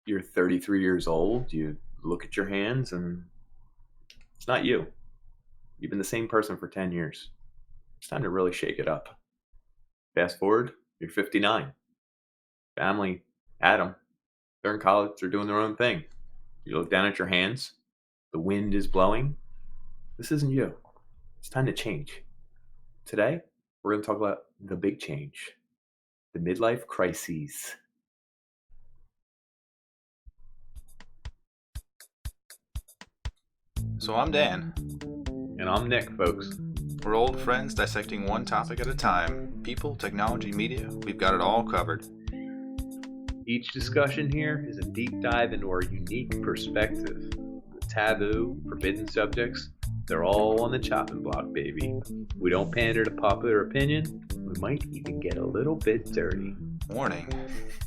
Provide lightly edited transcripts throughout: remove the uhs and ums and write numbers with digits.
you're 33 years old, you look at your hands and it's not you. You've been the same person for 10 years. It's time to really shake it up. Fast forward, you're 59. Family, Adam, they're in college, they're doing their own thing. You look down at your hands, the wind is blowing. This isn't you. It's time to change. Today, we're going to talk about the big change, the midlife crises. So I'm Dan. And I'm Nick, folks. We're old friends dissecting one topic at a time. People, technology, media, we've got it all covered. Each discussion here is a deep dive into our unique perspective. The taboo, forbidden subjects, they're all on the chopping block, baby. We don't pander to popular opinion. We might even get a little bit dirty. Warning,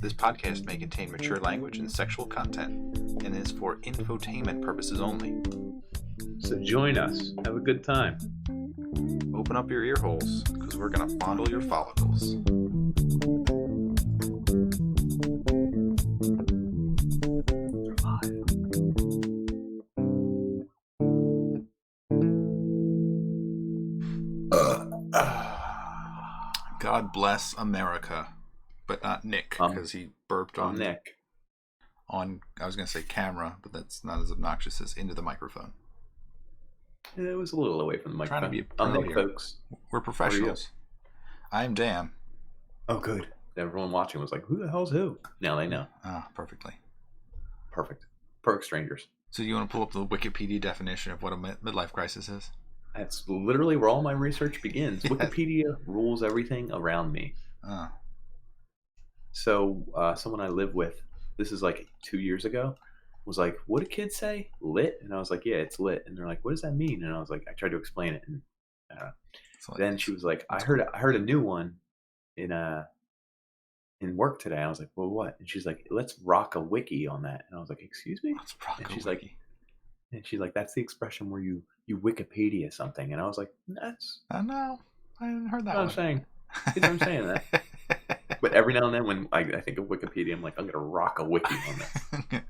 this podcast may contain mature language and sexual content, and is for infotainment purposes only. So join us. Have a good time. Open up your ear holes, because we're going to fondle your follicles. God bless America, but not Nick, because he burped on Nick. I was going to say camera, but that's not as obnoxious as into the microphone. It was a little away from the microphone. Trying to be a pro Nick, here. Folks. We're professionals. I'm Dan. Oh, good. Everyone watching was like, who the hell's who? Now they know. Perfectly. Perfect. Perfect strangers. So you want to pull up the Wikipedia definition of what a midlife crisis is? That's literally where all my research begins. Yes. Wikipedia rules everything around me. So someone I live with, this is like 2 years ago, was like, what do kids say? Lit? And I was like, yeah, it's lit. And they're like, what does that mean? And I was like, I tried to explain it. And then she was like, I heard a new one in work today. I was like, well, what? And she's like, let's rock a wiki on that. And I was like, excuse me? Let's rock and a she's wiki. like, that's the expression where you Wikipedia something. And I was like, that's I know. I hadn't heard that what one. I'm saying. You know what I'm saying that. But every now and then when I think of Wikipedia, I'm like, I'm going to rock a wiki on this.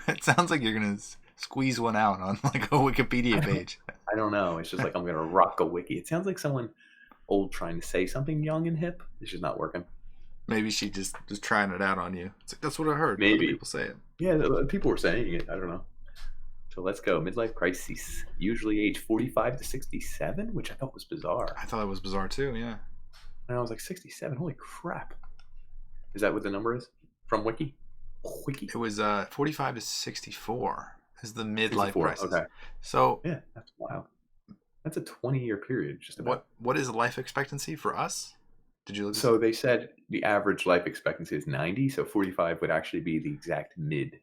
It sounds like you're going to squeeze one out on like a Wikipedia page. I don't know. It's just like, I'm going to rock a wiki. It sounds like someone old trying to say something young and hip. It's just not working. Maybe she just trying it out on you. It's like, that's what I heard. Maybe. People say it. Yeah, people were saying it. I don't know. So let's go. Midlife crises. Usually age 45 to 67, which I thought was bizarre. I thought that was bizarre too, yeah. And I was like, 67? Holy crap. Is that what the number is from Wiki? It was 45 to 64 is the midlife 64, crisis. okay. So yeah, that's wild. That's a 20-year period. Just about. What is life expectancy for us? Did you look? So they said the average life expectancy is 90, so 45 would actually be the exact mid.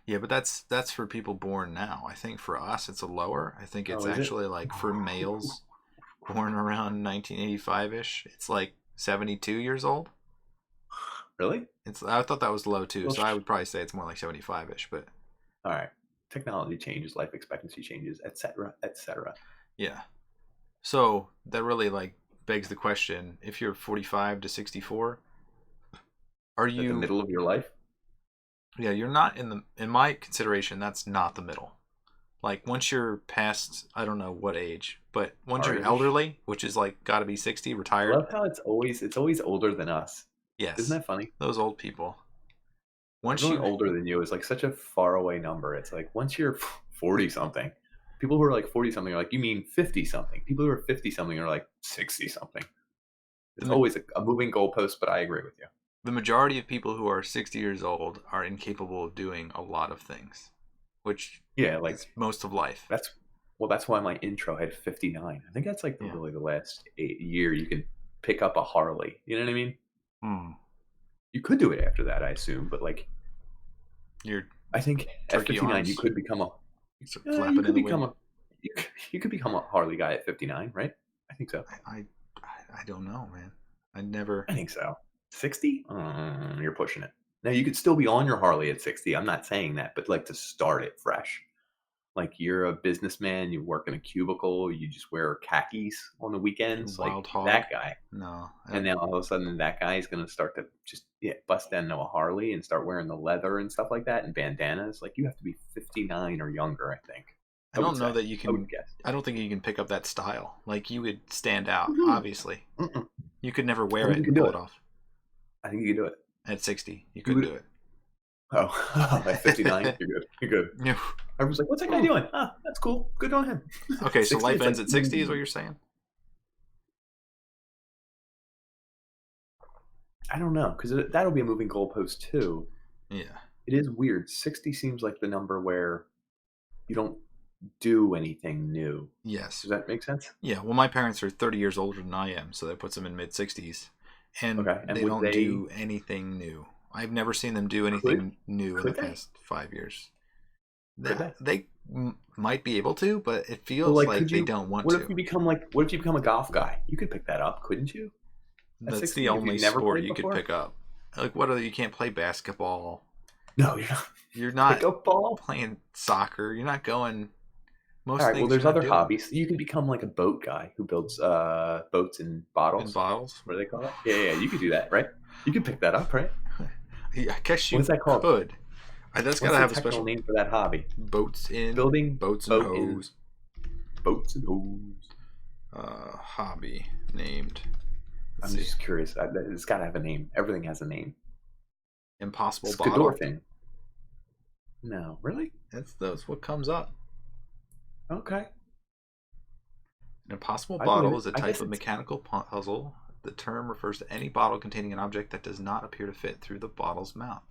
Yeah, but that's for people born now. I think for us it's a lower. I think it's actually like for males born around 1985-ish, it's like 72 years old. Really? I thought that was low too, so I would probably say it's more like 75-ish, but all right. Technology changes, life expectancy changes, etc., etc. Yeah. So that really like begs the question, if you're 45 to 64, are you in the middle of your life? Yeah, you're not in my consideration, that's not the middle. Like once you're past, I don't know what age, but once you're elderly, which is like got to be 60, retired. I love how it's always older than us. Yes. Isn't that funny? Those old people. Once you're older than you is like such a far away number. It's like once you're 40 something, people who are like 40 something are like, you mean 50 something? People who are 50 something are like 60 something. It's always a moving goalpost, but I agree with you. The majority of people who are 60 years old are incapable of doing a lot of things, which is most of life. That's why my intro had 59. I think that's like really the last year you can pick up a Harley. You know what I mean? You could do it after that, I assume, but like, I think at 59 arms. You could become a. You could become a Harley guy at 59, right? I think so. I don't know, man. I think so. 60? You're pushing it. Now you could still be on your Harley at 60. I'm not saying that, but like to start it fresh. Like you're a businessman, you work in a cubicle, you just wear khakis on the weekends, like Wild hog. that guy. No. And then all of a sudden, that guy is going to start to just bust into a Harley and start wearing the leather and stuff like that and bandanas. Like you have to be 59 or younger, I think. I don't know that you I would can. guess. I don't think you can pick up that style. Like you would stand out. Mhm. Obviously, you could never wear I it think you and can pull do it it. off. I think you can do it. At 60, you couldn't do it. Oh, at 59, you're good. You're good. Yeah. I was like, what's that guy doing? Ah, that's cool. Good on him. Okay, so 60, life it's ends like, at 60 is what you're saying? I don't know, because that'll be a moving goalpost too. Yeah. It is weird. 60 seems like the number where you don't do anything new. Yes. Does that make sense? Yeah. Well, my parents are 30 years older than I am, so that puts them in mid 60s, and Okay, and they would don't they- do anything new. I've never seen them do anything new in the could they? past 5 years. Could They might be able to, but it feels Well, like could they you- don't want What to. if you become a golf guy? You could pick that up, couldn't you? At That's 60, the if you've only never sport played you could before? pick up. Like, what are you can't play basketball? No, you're not. You're not Pick up ball. playing soccer. You're not going. Most All right. things Well, there's you're not other doing. hobbies. You can become like a boat guy who builds boats in bottles. In bottles. What do they call it? Yeah. You could do that, right? You could pick that up, right? Yeah, I guess you What's that called? could. That's What's gotta the have a technical special name for that hobby? boats in Building boats and boat in- hose. Boats and hose. Hobby named. I'm Let's see. just curious. It's got to have a name. Everything has a name. Impossible Skidor bottle. thing. No, really? That's what comes up. Okay. An impossible I bottle believe is a it. I type guess of it's- mechanical puzzle. The term refers to any bottle containing an object that does not appear to fit through the bottle's mouth.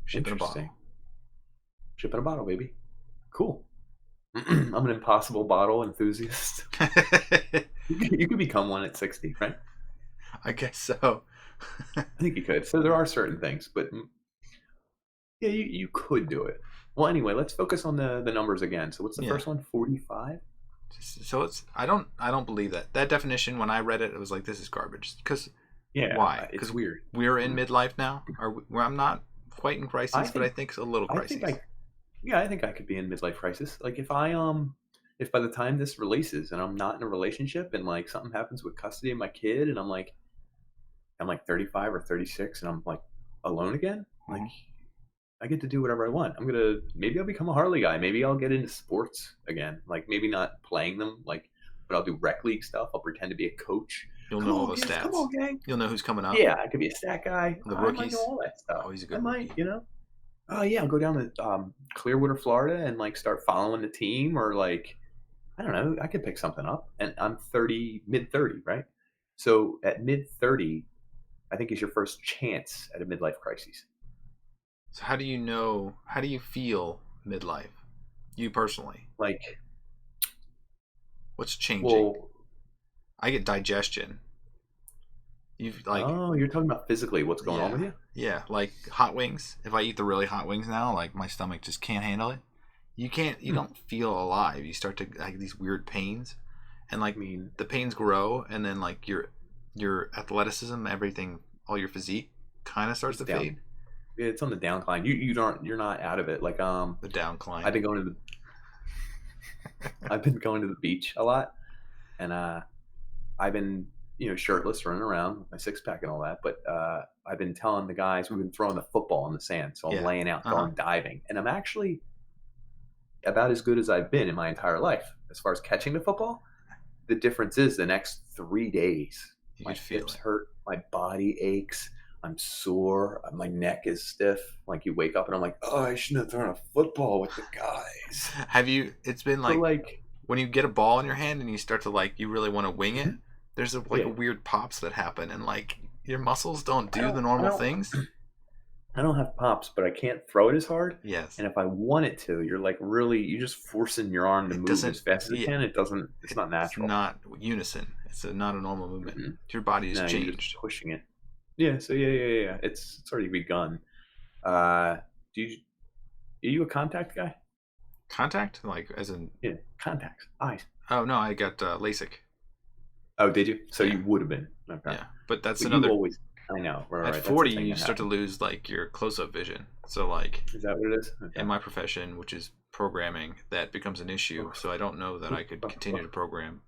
Ship in a Interesting. bottle. Ship in a bottle, baby. Cool. I'm an impossible bottle enthusiast. You could become one at 60, right? I guess so. I think you could. So there are certain things, but yeah, you could do it. Well, anyway, let's focus on the numbers again. So what's the Yeah. first one? 45? So it's I don't believe that definition. When I read it, it was like, this is garbage. Because Yeah. Why? It's 'Cause weird. we're in midlife now. Where I'm not quite in crisis, but I think a little I crisis. think I think I could be in midlife crisis. Like if if by the time this releases and I'm not in a relationship and like something happens with custody of my kid and I'm like 35 or 36 and I'm like alone again, like I get to do whatever I want. Maybe I'll become a Harley guy. Maybe I'll get into sports again. Like maybe not playing them, but I'll do rec league stuff. I'll pretend to be a coach. You'll Come know all on, the kids, stats. Come on, gang. You'll know who's coming up. Yeah, I could be a stat guy. The I might rookies. know all that stuff. Oh, he's a good I might, rookie. Oh yeah, I'll go down to Clearwater, Florida, and like start following the team, or like I don't know. I could pick something up, and I'm mid 30, right? So at mid 30, I think is your first chance at a midlife crisis. So how do you know? How do you feel midlife? You personally, Like, what's changing? well, I get digestion. You've like oh, you're talking about physically what's going on with you? Yeah, like hot wings. If I eat the really hot wings now, like my stomach just can't handle it. You can't. You don't feel alive. You start to like these weird pains, and like I mean, the pains grow, and then like your athleticism, everything, all your physique, kind of starts to down. fade. It's on the downcline. You're not out of it. Like The downcline. I've been going to the beach a lot, and I've been shirtless running around with my six pack and all that. But I've been telling the guys we've been throwing the football in the sand, so I'm Yeah. laying out, going diving, and I'm actually about as good as I've been in my entire life as far as catching the football. The difference is the next 3 days, You my could feel hips it. hurt, my body aches. I'm sore. My neck is stiff. Like you wake up and I'm like, oh, I shouldn't have thrown a football with the guys. Have you? It's been So, like when you get a ball in your hand and you start to like you really want to wing it. There's a Yeah. weird pops that happen, and like your muscles don't do I the don't- normal I don't- things. I don't have pops, but I can't throw it as hard. Yes. And if I want it to, you're just forcing your arm to It move doesn't- as fast as it yeah. can. It's not natural. It's not unison. It's not a normal movement. Mhm. Your body has No, you're just changed. pushing it. Yeah. So yeah. It's already begun. Are you a contact guy? Contact, like as in. Yeah. Contacts. Eyes. Oh no, I got LASIK. Oh, did you? So Yeah. you would have been. Okay. Yeah, but that's But another. you always. I know. Right, At that's the 40, thing you that start to happens. lose like your close-up vision. So like Is that what it is? Okay. in my profession, which is programming that becomes an issue. So I don't know that I could continue to program.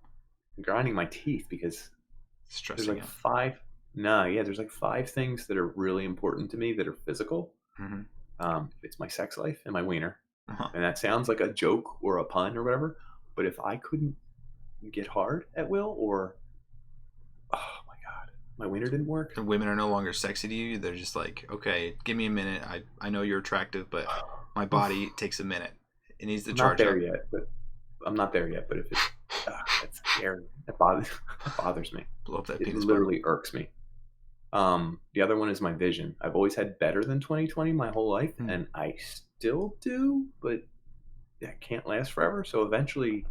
I'm grinding my teeth because there's Stressing like out. five. No, yeah, there's like five things that are really important to me that are physical. Hmm. It's my sex life and my wiener, Uh-huh. and that sounds like a joke or a pun or whatever. But if I couldn't get hard at will, or oh my god, my wiener didn't work. And women are no longer sexy to you. They're just like, okay, give me a minute. I know you're attractive, but my body takes a minute. It needs to I'm not charge there up. yet, but I'm not there yet. But if it's that's scary. That bothers me. Blow up that It penis button. literally irks me. The other one is my vision. I've always had better than 2020 my whole life, and I still do, but that can't last forever. So eventually,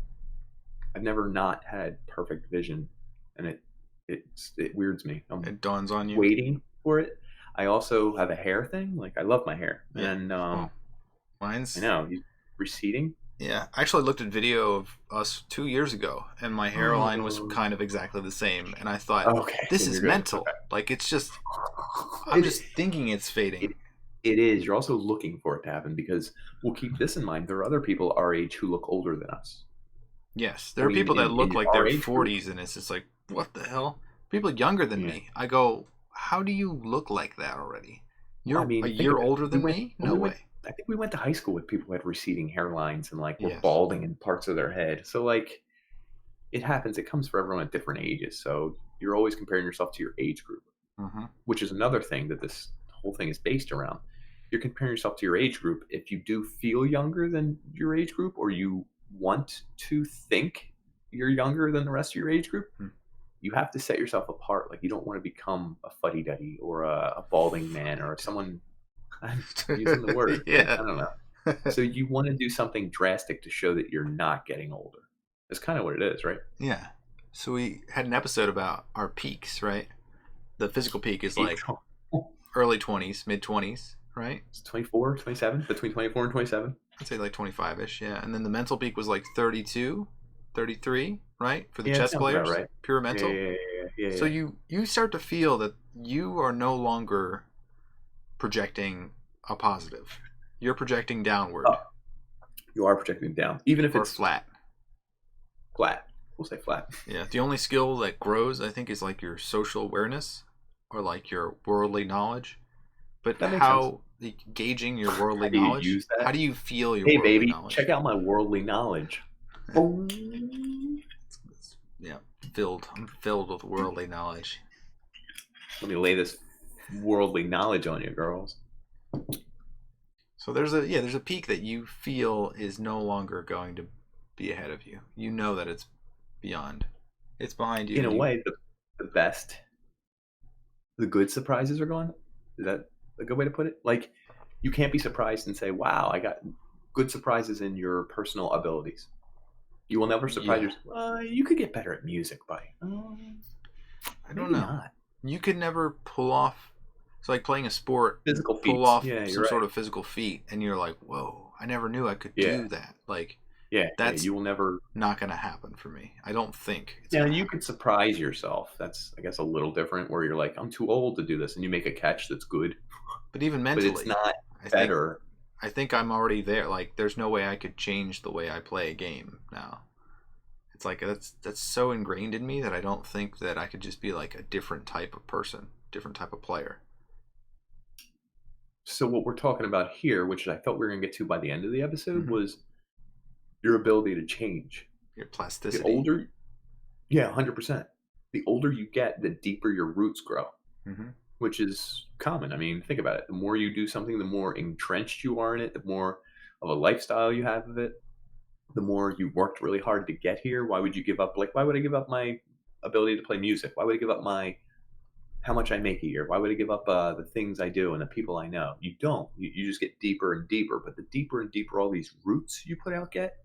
I've never not had perfect vision, and it weirds me. I'm It dawns on you. waiting for it. I also have a hair thing. Like I love my hair, Yeah. and Well, mine's I know receding. yeah. I actually looked at video of us 2 years ago, and my hairline was kind of exactly the same. And I thought, Okay, this then is you're good. mental. Okay. Like it's just, I'm just thinking it's fading. It is. You're also looking for it to happen because we'll keep this in mind. There are other people our age who look older than us. Yes, there are people that look like our they're age group. 40s, and it's just like, what the hell? People younger than Yeah. me. I go, how do you look like that already? You're I mean, a think year of it. older than We me? went- No we went- way. I think we went to high school with people who had receding hairlines and like were Yes. balding in parts of their head. So like, it happens. It comes for everyone at different ages. So you're always comparing yourself to your age group, Mm-hmm. which is another thing that this whole thing is based around. You're comparing yourself to your age group. If you do feel younger than your age group, or you want to think you're younger than the rest of your age group, you have to set yourself apart. Like you don't want to become a fuddy-duddy or a balding man or someone. I'm using the word. Yeah. I don't know. So you want to do something drastic to show that you're not getting older. That's kind of what it is, right? Yeah. So we had an episode about our peaks, right? The physical peak is like early 20s, mid 20s, right? It's 24, 27, between 24 and 27. I'd say like 25-ish, yeah. And then the mental peak was like 32, 33, right? For the Yeah, chess sounds about players, right. pure mental. Yeah. So you start to feel that you are no longer projecting a positive. You're projecting downward. You are projecting down, even if or it's flat. Flat. We'll say flat. Yeah. The only skill that grows, I think, is like your social awareness or like your worldly knowledge. But That makes how gauging your worldly How do you knowledge? use that? How do you feel your Hey, worldly baby, knowledge? check out my worldly knowledge. Yeah, I'm filled with worldly knowledge. Let me lay this worldly knowledge on you, girls. So there's a peak that you feel is no longer going to be ahead of you. You know that it's beyond. It's behind you. In a way, the good surprises are gone. Is that a good way to put it? Like, you can't be surprised and say, wow, I got good surprises in your personal abilities. You will never surprise yourself. You could get better at music by. I don't know. Not. You could never pull off. It's like playing a sport. Physical feats. Pull off Yeah, some sort of physical feat, and you're like, whoa, I never knew I could do that. Like, that's you will never. not going to happen for me. I don't think. Yeah, and you could surprise yourself. That's, I guess, a little different. Where you're like, I'm too old to do this, and you make a catch that's good. But even mentally, but it's not better. I think I'm already there. Like, there's no way I could change the way I play a game now. It's like that's so ingrained in me that I don't think that I could just be like a different type of person, different type of player. So what we're talking about here, which I thought we were going to get to by the end of the episode, was your ability to change. Your plasticity. The older, 100%. The older you get, the deeper your roots grow, which is common. I mean, think about it. The more you do something, the more entrenched you are in it, the more of a lifestyle you have of it, the more you worked really hard to get here. Why would you give up? Like, why would I give up my ability to play music? Why would I give up how much I make a year? Why would I give up the things I do and the people I know? You don't. You just get deeper and deeper. But the deeper and deeper all these roots you put out get,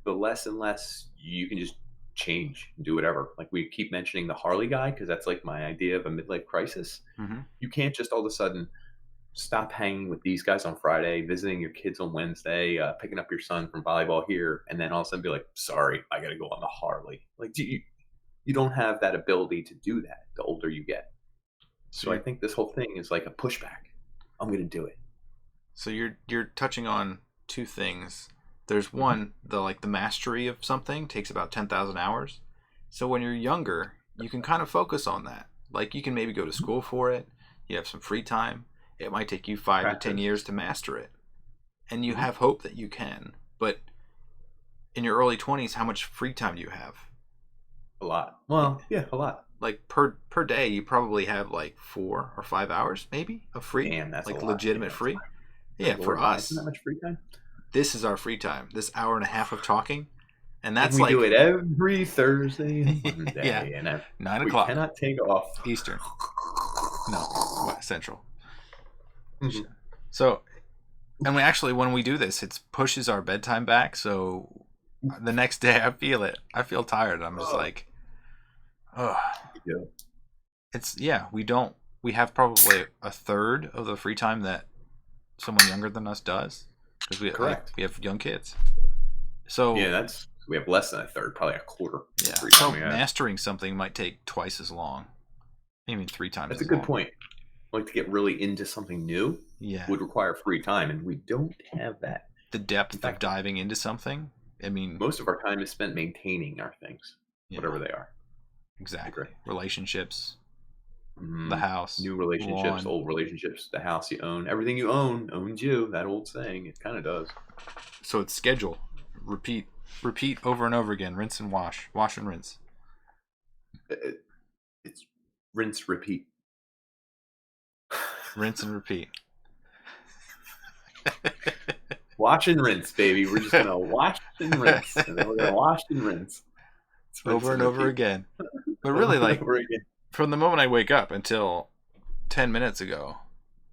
the less and less you can just change and do whatever. Like we keep mentioning the Harley guy because that's like my idea of a midlife crisis. You can't just all of a sudden stop hanging with these guys on Friday, visiting your kids on Wednesday, picking up your son from volleyball here, and then all of a sudden be like, sorry, I got to go on the Harley. Like you don't have that ability to do that the older you get. So I think this whole thing is like a pushback. I'm going to do it. So you're touching on two things There's one, the mastery of something takes about 10,000 hours. So when you're younger, you can kind of focus on that. Like you can maybe go to school for it. You have some free time. It might take you 5 to 10 years to master it. And you have hope that you can. But in your early 20s, how much free time do you have? A lot. Well, yeah, a lot. Like per day, you probably have like 4 or 5 hours maybe of free. Damn, that's like a lot. legitimate free. Yeah, Lord, for us. isn't that much free time? This is our free time. This hour and a half of talking. And that's we like do it every Thursday and Monday, yeah, and 9 we o'clock. cannot take off Eastern. No, what, Central. Mhm. So, and we actually, when we do this, it pushes our bedtime back. So the next day, I feel it. I feel tired. I'm just like, oh, Yeah. we have probably a third of the free time that someone younger than us does, because we have young kids. So yeah, we have less than a third, probably a quarter. Yeah. Free So time we have. mastering something might take twice as long, maybe 3 times. That's a as good long. point. Like to get really into something new, would require free time, and we don't have that. The depth of diving into something. I mean, most of our time is spent maintaining our things, whatever they are. Exactly. Relationships, the house, new relationships, old relationships, the house you own, everything you own owns you. That old saying, it kind of does. So it's schedule, repeat over and over again, rinse and wash and rinse. It's rinse, repeat. Rinse and repeat. Wash and rinse, baby. We're just gonna wash and rinse, and then we're gonna wash and rinse. Over and over again. But really, like, from the moment I wake up until 10 minutes ago,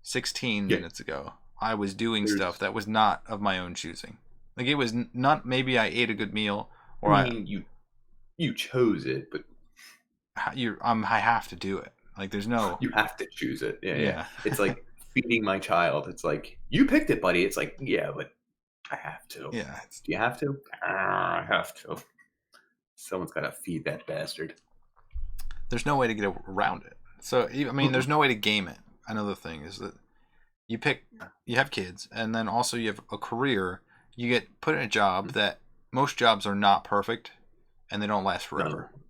16 minutes ago, I was doing stuff that was not of my own choosing. Like, it was not, maybe I ate a good meal, or I mean, you chose it, but I have to do it. Like, there's no... You have to choose it. Yeah. It's like feeding my child. It's like, you picked it, buddy. It's like, yeah, but I have to. Yeah. Do you have to? I have to. Someone's got to feed that bastard. There's no way to get around it. So, I mean, there's no way to game it. Another thing is that you have kids, and then also you have a career. You get put in a job that most jobs are not perfect, and they don't last forever. No.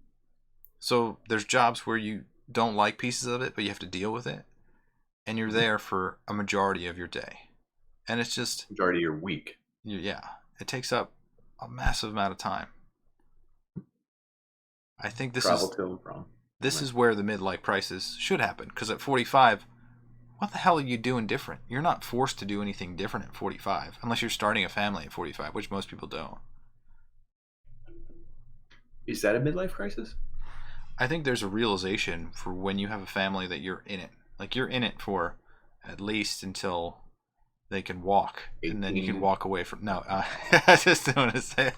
So there's jobs where you don't like pieces of it, but you have to deal with it, and you're there for a majority of your day, and it's just majority of your week. Yeah, it takes up a massive amount of time. I think this is where the midlife crisis should happen, because at 45, what the hell are you doing different? You're not forced to do anything different at 45, unless you're starting a family at 45, which most people don't. Is that a midlife crisis? I think there's a realization for when you have a family that you're in it. Like, you're in it for at least until they can walk, 18. And then you can walk away from... No, I just don't want to say it.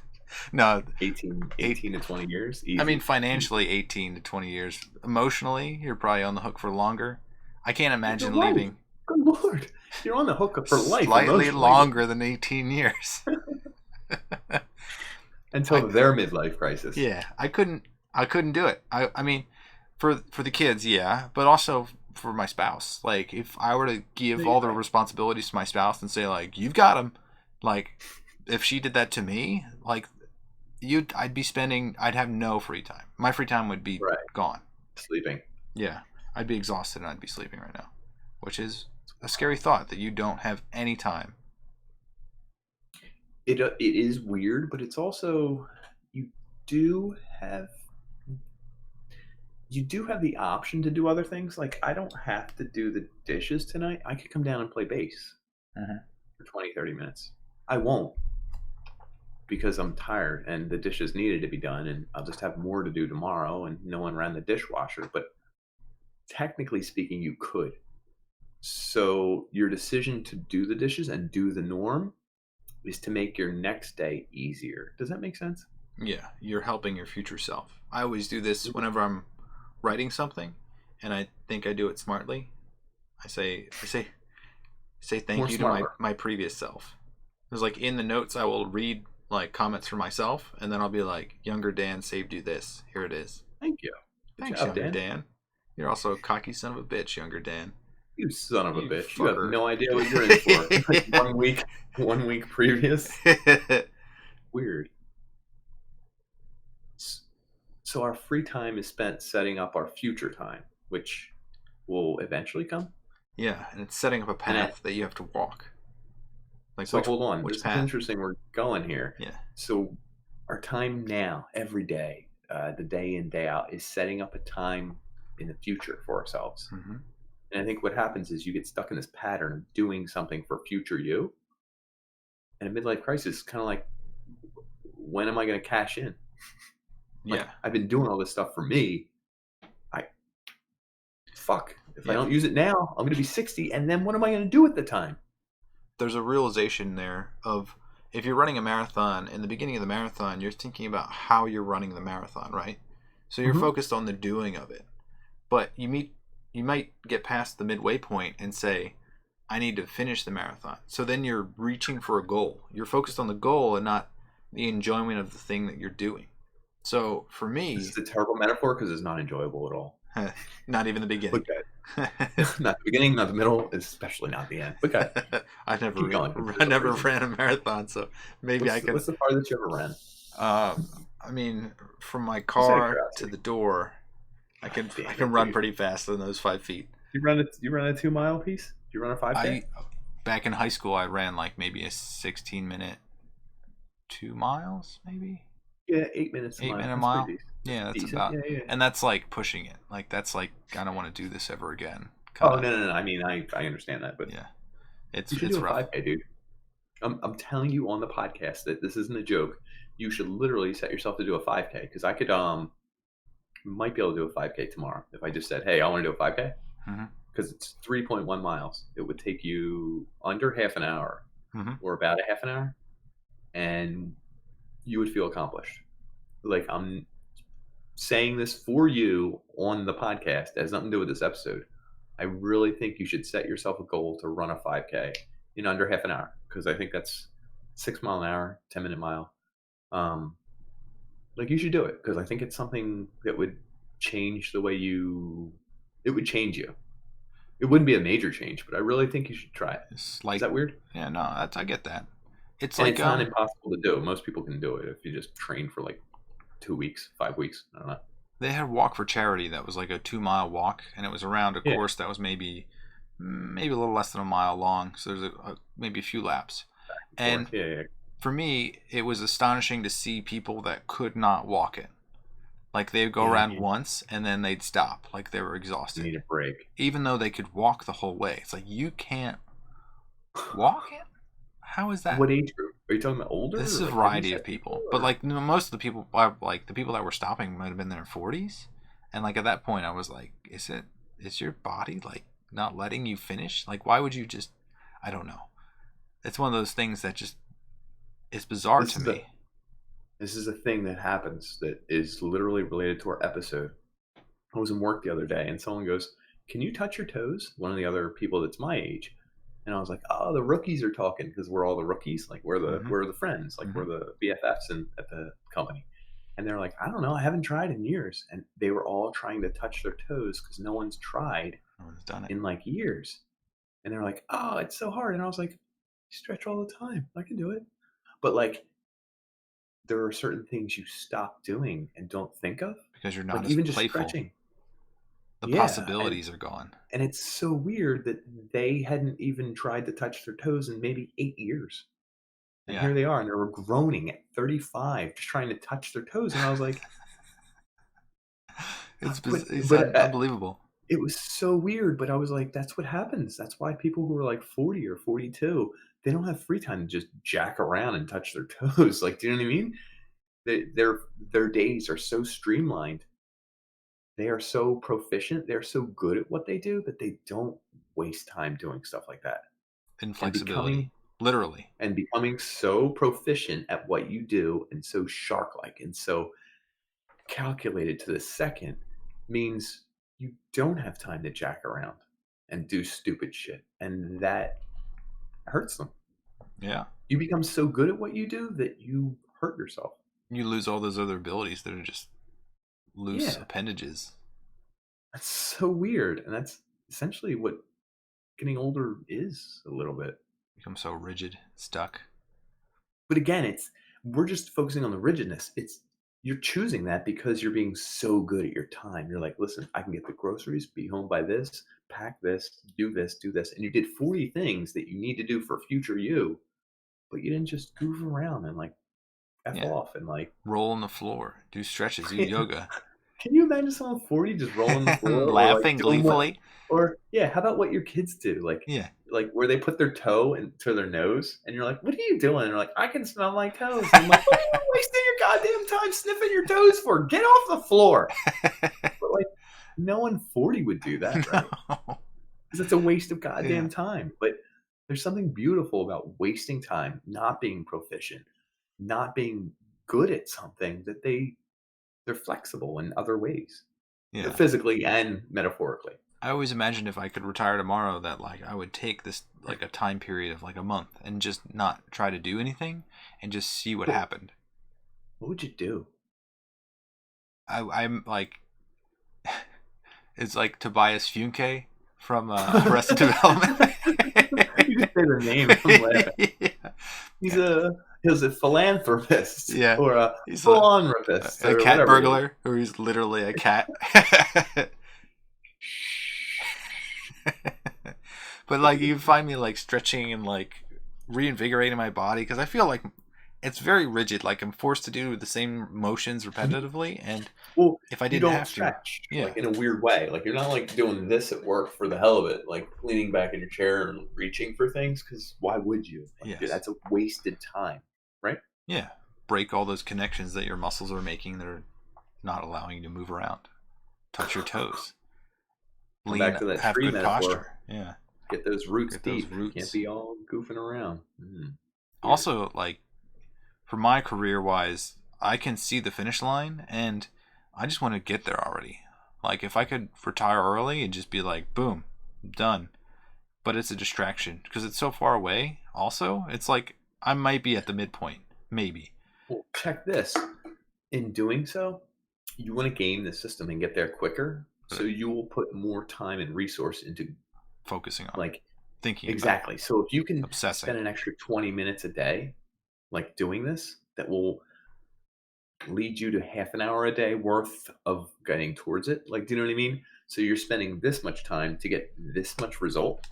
No, 18 to 20 years. Easy. I mean, financially, 18 to 20 years. Emotionally, you're probably on the hook for longer. I can't imagine leaving. Good Lord, you're on the hook for life. Slightly longer than 18 years. Until their midlife crisis. Yeah, I couldn't do it. I mean, for the kids, yeah, but also for my spouse. Like, if I were to give all the responsibilities to my spouse and say, like, you've got them, like, if she did that to me, like, I'd have no free time. My free time would be gone. Sleeping. Yeah. I'd be exhausted and I'd be sleeping right now, which is a scary thought that you don't have any time. It is weird, but it's also, you do have the option to do other things. Like, I don't have to do the dishes tonight. I could come down and play bass for 20, 30 minutes. I won't, because I'm tired and the dishes needed to be done, and I'll just have more to do tomorrow, and no one ran the dishwasher. But technically speaking, you could. So your decision to do the dishes and do the norm is to make your next day easier. Does that make sense? Yeah, you're helping your future self. I always do this whenever I'm writing something, and I think I do it smartly. I say thank you to my previous self. Because, like, in the notes, I will read, like, comments for myself, and then I'll be like, younger Dan saved you this. Here it is. Thank you. Thanks, younger Dan. You're also a cocky son of a bitch, younger Dan. You son of a bitch. Fucker. You have no idea what you're in for. Like, 1 week previous. weird. S- So our free time is spent setting up our future time, which will eventually come. Yeah, and it's setting up a And path that you have to walk. Like so hold on, which this is path? interesting. We're going here. Yeah. So our time now, every day, the day in day out, is setting up a time in the future for ourselves. Hmm. And I think what happens is you get stuck in this pattern of doing something for future you. And a midlife crisis is kind of like, when am I going to cash in? Like, Yeah. I've been doing all this stuff for me. I fuck. If I Yeah. don't use it now, I'm going to be 60. And then what am I going to do at the time? There's a realization there of if you're running a marathon, in the beginning of the marathon, you're thinking about how you're running the marathon, right? So you're Hmm. focused on the doing of it. But you might get past the midway point and say, I need to finish the marathon. So then you're reaching for a goal. You're focused on the goal and not the enjoyment of the thing that you're doing. So for This me, is a terrible metaphor because it's not enjoyable at all. not even the beginning. But good. Not the beginning, not the middle, especially not the end. But good. Keep going. I There's a never reason. ran a marathon, so maybe I can. What's the farthest you ever ran? Uh, I mean, from my Just out of car to curiosity. the door, God I damn can it, run dude. pretty fast in those 5 feet. You run a 2 mile piece? Do you run a 5K? I Back in high school, I ran like maybe a 16 minute 2 miles, maybe Yeah, 8 minutes a eight mile. minute That's pretty mile. decent. That's Yeah, that's decent. about, Yeah, yeah. and that's like pushing it. Like that's like I don't want to do this ever again. Kind Oh of. no, no, no. I mean, I understand that, but Yeah, you should do it's a rough. 5K, dude. I'm telling you on the podcast that this isn't a joke. You should literally set yourself to do a 5K because I could might be able to do a 5K tomorrow if I just said, hey, I want to do a 5K Hmm. because it's 3.1 miles. It would take you under half an hour Hmm. or about a half an hour, and you would feel accomplished. Like I'm saying this for you on the podcast. It has nothing to do with this episode. I really think you should set yourself a goal to run a 5K in under half an hour because I think that's 6 mile an hour, 10-minute mile. Um, like you should do it because I think it's something that would change the way you. It would change you. It wouldn't be a major change, but I really think you should try it. It's Is like, that weird? yeah, no, I get that. It's And like it's not impossible to do. Most people can do it if you just train for like 2 weeks, 5 weeks. I don't know. they had Walk for Charity that was like a 2 mile walk, and it was around a Yeah, course that was maybe a little less than a mile long. So there's maybe a few laps, and forth. Yeah, yeah. for me, it was astonishing to see people that could not walk it. Like they'd go Yeah, around once and then they'd stop, like they were you exhausted, need a break. even though they could walk the whole way. It's like you can't walk it. How is that? What age group? Are you talking about This older is or a like variety heavyset of people? people, but Or like most of the people, like the people that were stopping, might have been in their 40s, and like at that point, I was like, is your body like not letting you finish? Like, why would you just? I don't know. It's one of those things that just is bizarre this to is a me. this is a thing that happens that is literally related to our episode. I was in work the other day and someone goes, "Can you touch your toes?" One of the other people that's my age. And I was like, "Oh, the rookies are talking because we're all the rookies. Like Hmm. we're the friends. Like we're Hmm. the BFFs at the company." And they're like, "I don't know. I haven't tried in years." And they were all trying to touch their toes because no one's tried No one's done it. in like years. And they're like, "Oh, it's so hard." And I was like, "Stretch all the time. I can do it." But like, there are certain things you stop doing and don't think of, Because you're not like as even just playful. stretching. The Yeah, possibilities are gone. and it's so weird that they hadn't even tried to touch their toes in maybe 8 years. And Yeah, here they are, and they were groaning at 35, just trying to touch their toes. And I was like, it's but unbelievable. it was so weird. But I was like, that's what happens. That's why people who are like 40 or 42, they don't have free time to just jack around and touch their toes. Like, do you know what I mean? Their days are so streamlined. They are so proficient. They're so good at what they do that they don't waste time doing stuff like that. And Inflexibility, literally. becoming so proficient at what you do and so shark like and so calculated to the second means you don't have time to jack around and do stupid shit. And that hurts them. Yeah, You become so good at what you do that you hurt yourself. you lose all those other abilities that are just loose Yeah. appendages. That's so weird. And that's essentially what getting older is a little bit. Become so rigid, stuck. But again, it's we're just focusing on the rigidness. It's you're choosing that because you're being so good at your time. You're like, listen, I can get the groceries, be home by this, pack this, do this, and you did 40 things that you need to do for future you, but you didn't just goof around and like f Yeah. off and like. Roll on the floor, do stretches, do yoga. Can you imagine someone 40 just rolling the floor or like Laughing doing what? gleefully. Or yeah, how about what your kids do? Yeah. Like where they put their toe into their nose, and you're like, "What are you doing?" And they're like, "I can smell my toes." And I'm like, "What are you wasting your goddamn time sniffing your toes for? Get off the floor!" But like, no one 40 would do that, right? No. Because it's a waste of goddamn Yeah. time. But there's something beautiful about wasting time, not being proficient, not being good at something that they're flexible in other ways, Yeah. physically and metaphorically. I always imagined if I could retire tomorrow that like I would take this like a time period of like a month and just not try to do anything and just see what happened. What would you do? I'm like, it's like Tobias Funke from Arrested Development. You just say the name. I'm laughing. Yeah. He's a philanthropist, Yeah. or a He's philanthropist, a or cat whatever. burglar, or he's literally a cat. But like you find me like stretching and like reinvigorating my body because I feel like it's very rigid. Like I'm forced to do the same motions repetitively, and Well, if I you didn't don't have to, stretch yeah, like in a weird way. Like you're not like doing this at work for the hell of it, like leaning back in your chair and reaching for things. Because why would you? Like, yes, that's a wasted time, right? yeah, break all those connections that your muscles are making that are not allowing you to move around. Touch your toes. Come Lean, back to that have tree good metaphor. posture. Yeah. Get those roots Get those deep. roots. Can't be all goofing around. Also, like for my career wise, I can see the finish line and I just want to get there already. Like if I could retire early and just be like, boom, done. But it's a distraction because it's so far away. Also, it's like I might be at the midpoint, maybe. Well, check this. In doing so, you want to game the system and get there quicker. So you will put more time and resource into Focusing on like thinking exactly. about So if you can obsessing. spend an extra 20 minutes a day, like doing this, that will lead you to half an hour a day worth of getting towards it. Like, do you know what I mean? So you're spending this much time to get this much result.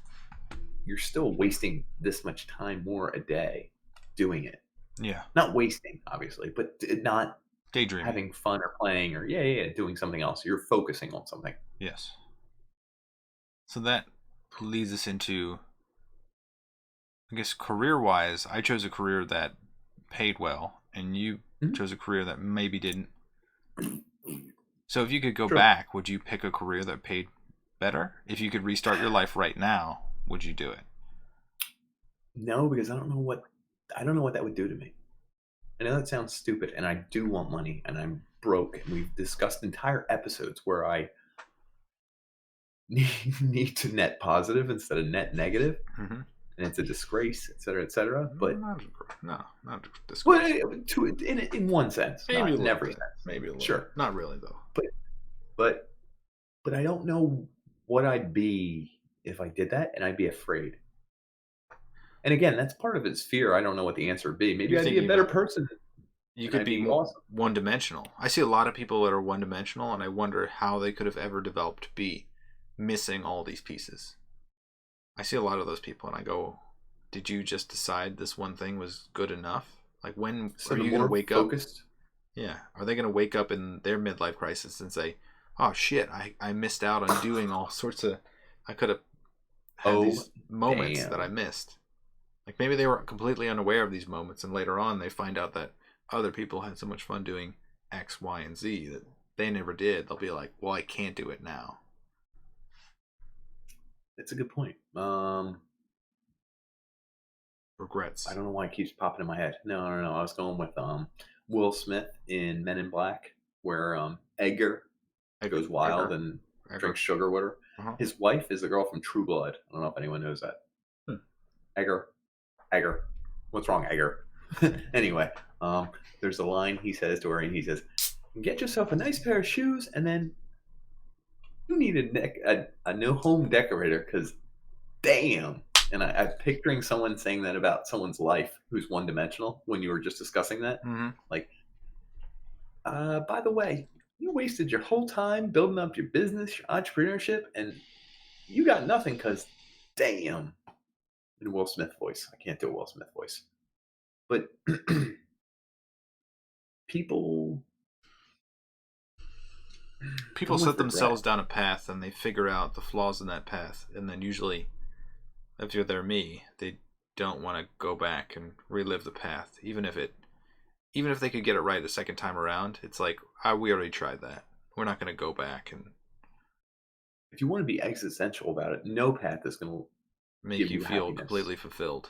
You're still wasting this much time more a day doing it. Yeah. Not wasting, obviously, but not Daydreaming. having fun or playing or doing something else. You're focusing on something. Yes. So that leads us into, I guess, career-wise, I chose a career that paid well, and you chose a career that maybe didn't. So if you could go back, would you pick a career that paid better? If you could restart your life right now, would you do it? No, because I don't know what that would do to me. I know that sounds stupid, and I do want money, and I'm broke, and we've discussed entire episodes where I need to net positive instead of net negative, and it's a disgrace, et cetera, but not a disgrace. Well, in one sense, Maybe not in every bit. sense. Maybe a little. Sure, Not really though. But I don't know what I'd be if I did that, and I'd be afraid. And again, that's part of it's fear. I don't know what the answer would be. Maybe You're I'd be a better person. You could be awesome. one-dimensional. I see a lot of people that are one-dimensional, and I wonder how they could have ever developed to be missing all these pieces. I see a lot of those people, and I go, did you just decide this one thing was good enough? Like, when are you going to wake focused? up? Yeah. Are they going to wake up in their midlife crisis and say, oh, shit, I missed out on doing all sorts of... I could have had these moments that I missed. Like, maybe they were completely unaware of these moments, and later on they find out that other people had so much fun doing X, Y, and Z that they never did. They'll be like, well, I can't do it now. That's a good point. Regrets. I don't know why it keeps popping in my head. No. I was going with Will Smith in Men in Black, where Edgar goes wild and drinks sugar water. His wife is the girl from True Blood. I don't know if anyone knows that. Edgar. What's wrong, Edgar? Anyway, there's a line he says to her, and he says, "Get yourself a nice pair of shoes, and then you need a new home decorator, because damn, And I'm picturing someone saying that about someone's life who's one dimensional when you were just discussing that. Mm-hmm. Like, by the way, you wasted your whole time building up your business, your entrepreneurship, and you got nothing because, damn. In Will Smith voice. I can't do a Will Smith voice. But people People come set with themselves regret. down a path and they figure out the flaws in that path, and then usually, if they're me, they don't want to go back and relive the path, even if they could get it right the second time around. It's like, we already tried that. We're not going to go back and If you want to be existential about it, no path is going to make give you you feel happiness. completely fulfilled.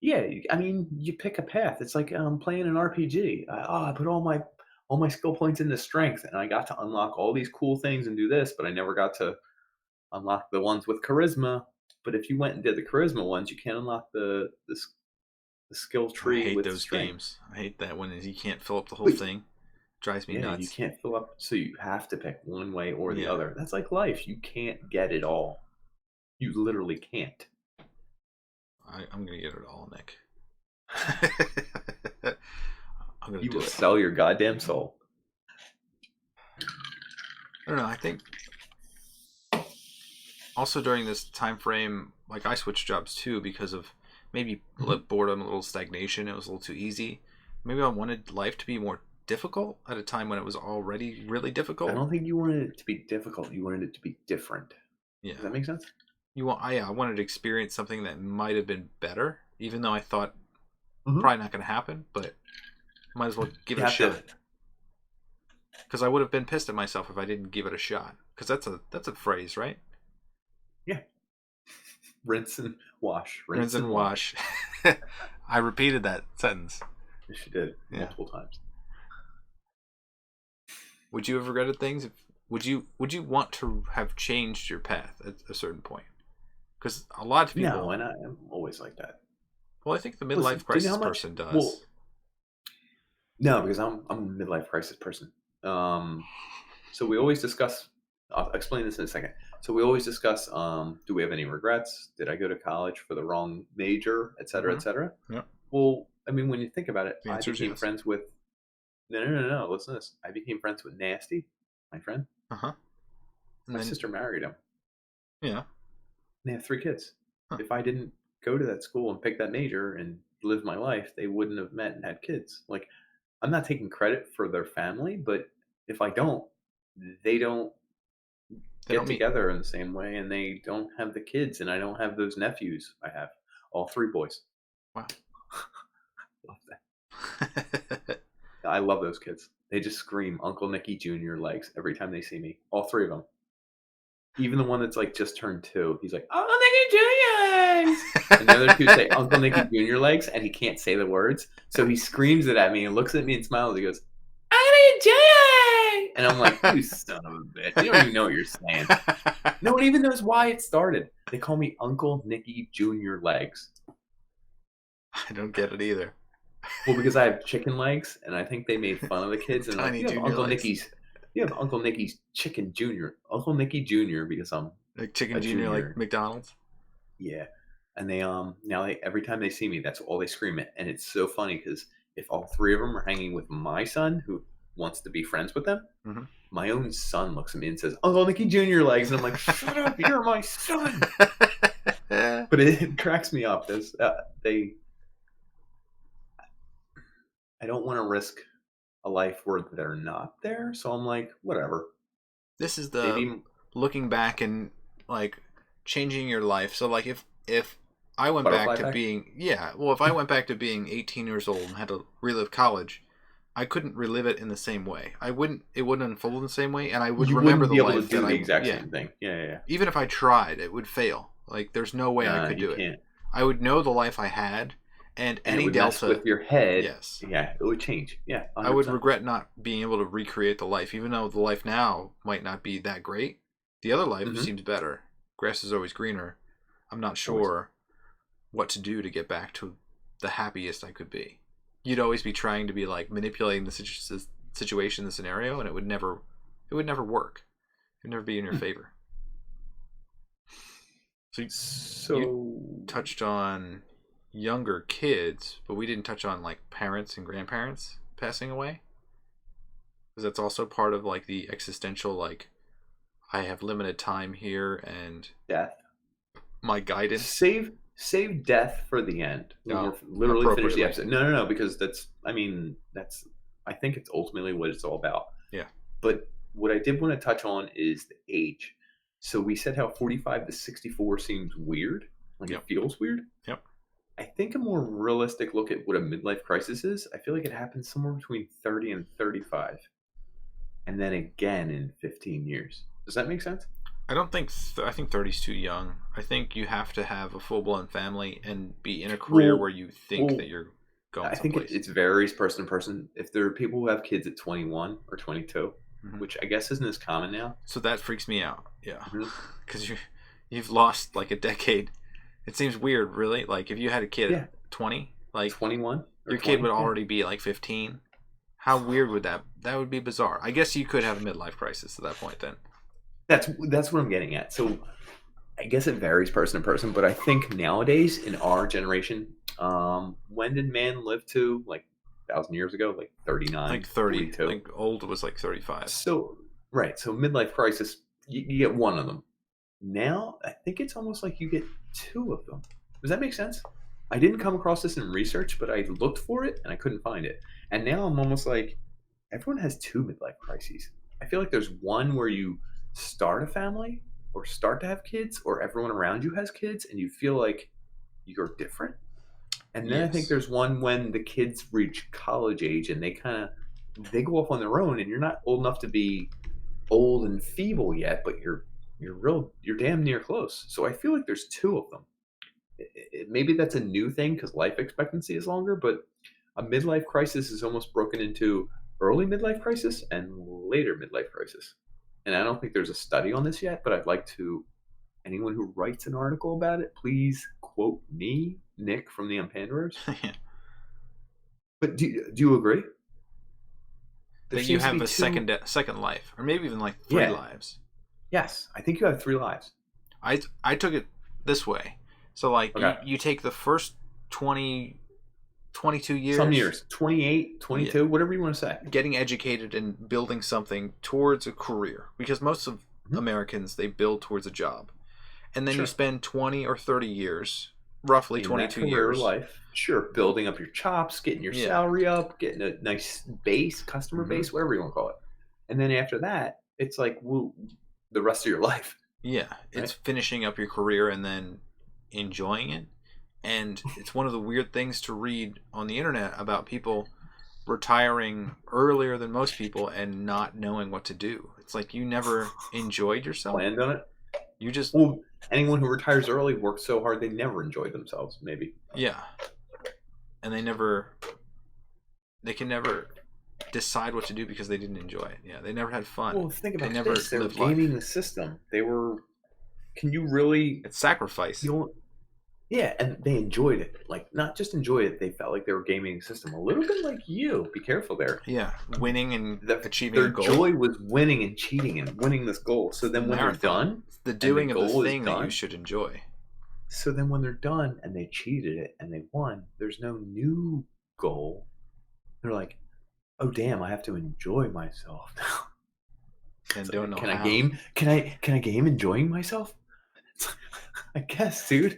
Yeah, I mean, you pick a path. It's like playing an RPG. I put all my skill points into strength, and I got to unlock all these cool things and do this, but I never got to unlock the ones with charisma. But if you went and did the charisma ones, you can't unlock the skill I tree hate with those strength. games. I hate that when you can't fill up the whole But thing. Drives me yeah, you nuts. can't fill up, so you have to pick one way or the Yeah, other. That's like life. You can't get it all. You literally can't. I'm going to get it all, Nick. I'm going to You do will it. sell your goddamn soul. I don't know. I think also during this time frame, like I switched jobs too because of maybe boredom, a little stagnation. It was a little too easy. Maybe I wanted life to be more difficult at a time when it was already really I difficult. don't think you wanted it to be difficult. You wanted it to be different. Yeah, Does that make sense? I wanted to experience something that might have been better, even though I thought Mm-hmm. probably not going to happen, but might as well give You it a have shot. to. Because I would have been pissed at myself if I didn't give it a shot. Because that's a phrase, right? Yeah. Rinse and wash. Rinse and wash. I repeated that sentence. Yes, you did Yeah. multiple times. Would you have regretted things? Would you want to have changed your path at a certain point? Because a lot of people. No, and I'm always like that. Well, I think the Listen, midlife do you know crisis how much? person does. Well, no, because I'm a midlife crisis person. So we always discuss. I'll explain this in a second. So we always discuss. Do we have any regrets? Did I go to college for the wrong major, et cetera, et cetera? Yeah. Well, I mean, when you think about it, The I answer is became yes. friends with. No. Listen to this. I became friends with Nasty, my friend. Uh-huh. My sister married him. Yeah. They have 3 kids. Huh. If I didn't go to that school and pick that major and live my life, they wouldn't have met and had kids. Like, I'm not taking credit for their family, but if I don't, they don't They get don't meet. together in the same way, and they don't have the kids, and I don't have those nephews. I have all 3 boys. Wow. Love that. I love those kids. They just scream Uncle Nicky Jr. legs every time they see me. All 3 of them. Even the one that's like just turned 2, he's like, Uncle Nicky Jr. legs. And the other 2 say Uncle Nicky Jr. legs, and he can't say the words. So he screams it at me and looks at me and smiles. He goes, Uncle Nicky Jr. And I'm like, you son of a bitch. You don't even know what you're saying. No one even knows why it started. They call me Uncle Nicky Jr. legs. I don't get it either. Well, because I have chicken legs, and I think they made fun of the kids. And Tiny like, junior legs. You have Uncle Nicky's Chicken Jr. Uncle Nicky Jr. because I'm Like Chicken a Junior, like McDonald's. Yeah, and they now every time they see me, that's all they scream at, and it's so funny because if all 3 of them are hanging with my son who wants to be friends with them, my own son looks at me and says, "Uncle Nicky Jr. legs," and I'm like, "Shut up, you're my son." But it cracks me up. I don't want to risk a life where they're not there, so I'm like, whatever. This is the looking back and like changing your life. So like if I went back to being if I went back to being 18 years old and had to relive college, I couldn't relive it in the same way. It wouldn't unfold in the same way, and I would remember the life that I exact same thing. Yeah. Even if I tried, it would fail. Like there's no way I could do it. I would know the life I had, and any it would delta mess with your head. Yes. Yeah, it would change. Yeah, 100%. I would regret not being able to recreate the life, even though the life now might not be that great. The other life seems better. Grass is always greener. I'm not sure what to do to get back to the happiest I could be. You'd always be trying to be like manipulating the situation, the scenario, and it would never work. It would never be in your favor. So you So touched on younger kids, but we didn't touch on like parents and grandparents passing away. Because that's also part of like the existential, like, I have limited time here and death. my guidance. Save death for the end when we're Oh, literally finished the appropriately. episode. No, because that's. I mean, that's. I think it's ultimately what it's all about. Yeah. But what I did want to touch on is the age. So we said how 45 to 64 seems weird, like it Yep. feels weird. Yep. I think a more realistic look at what a midlife crisis is, I feel like it happens somewhere between 30 and 35, and then again in 15 years. Does that make sense? I don't think I think 30 is too young. I think you have to have a full blown family and be in a career Well, where you think that well, you're going I think someplace. it varies person to person. If there are people who have kids at 21 or 22, Hmm. which I guess isn't as common now. So that freaks me out. Yeah, Mhm. because you've lost like a decade. It seems weird, really. Like if you had a kid at Yeah, 20, like 21 or your kid 20. would Yeah. already be like 15. How weird would that? That would be bizarre. I guess you could have a midlife crisis at that point then. That's what I'm getting at. So I guess it varies person to person, but I think nowadays in our generation, when did man live to? Like 1,000 years ago, like 39, Like 30. 42. Like old was like 35. So right, so midlife crisis, you get one of them. Now I think it's almost like you get two of them. Does that make sense? I didn't come across this in research, but I looked for it and I couldn't find it. And now I'm almost like everyone has two midlife crises. I feel like there's one where you start a family or start to have kids, or everyone around you has kids and you feel like you're different. And then I think Yes. there's one when the kids reach college age and they go off on their own, and you're not old enough to be old and feeble yet, but you're damn near close. So I feel like there's two of them. Maybe that's a new thing because life expectancy is longer, but a midlife crisis is almost broken into early midlife crisis and later midlife crisis. And I don't think there's a study on this yet, but I'd like to. Anyone who writes an article about it, please quote me, Nick from the Unpanderers. Yeah. But do you agree? There That you seems to have be a two. second life, or maybe even like three Yeah. lives. Yes. I think you have three lives. I took it this way. So like Okay. you take the first 20, 22 Some years, years, 28, yeah, 22, whatever you want to say. getting educated and building something towards a career, because most of Mhm. Americans, they build towards a job. And then you Sure. spend 20 or 30 years, roughly In that 22 career years. life, sure, building up your chops, getting your Yeah. salary up, getting a nice base, customer Hmm. base, whatever you want to call it. And then after that, it's like the rest of your life, Yeah, it's right? finishing up your career and then enjoying it. And it's one of the weird things to read on the internet about people retiring earlier than most people and not knowing what to do. It's like you never enjoyed yourself. Planned on it. You just, Well, anyone who retires early works so hard they never enjoy themselves, maybe. yeah. And they can never decide what to do because they didn't enjoy it. Yeah, they never had fun. Well, think They about never this. They were lived life. gaming the system. They were. Can you really. It's sacrifice. Yeah, and they enjoyed it. Like, not just enjoyed it, they felt like they were gaming the system. A little bit like you. Be careful there. Yeah, winning and achieving Their a goal. joy was winning and cheating and winning this goal. So then when they're Marathon. done, It's the doing of the goal is thing that you done. should enjoy. So then when they're done and they cheated it and they won, there's no new goal. They're like, oh damn, I have to enjoy myself now. And It's don't like, know can how. I game? Can I game enjoying myself? I guess, dude.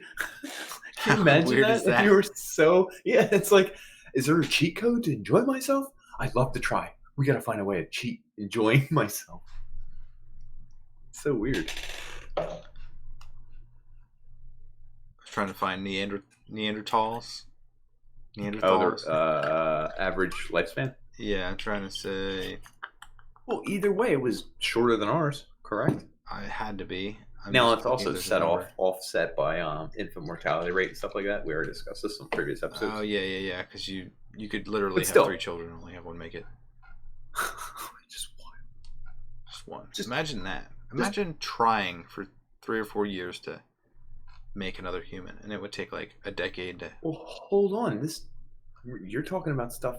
Can you imagine weird that? is If that? you were so yeah, it's like, is there a cheat code to enjoy myself? I'd love to try. We gotta find a way to cheat enjoying myself. It's so weird. Trying to find Neanderthals. Oh, Neanderthals. their average lifespan. Yeah, I'm trying to say Well, either way, it was shorter than ours, correct? I had to be. I'm Now just it's looking also if there's a set number. offset by infant mortality rate and stuff like that. We already discussed this in previous episodes. Oh yeah. Because you could literally But have still. 3 children and only have one make it. Just one. Just one. Just- Imagine that. Imagine trying for 3 or 4 years to make another human, and it would take like a decade to. Well, hold on. You're talking about stuff.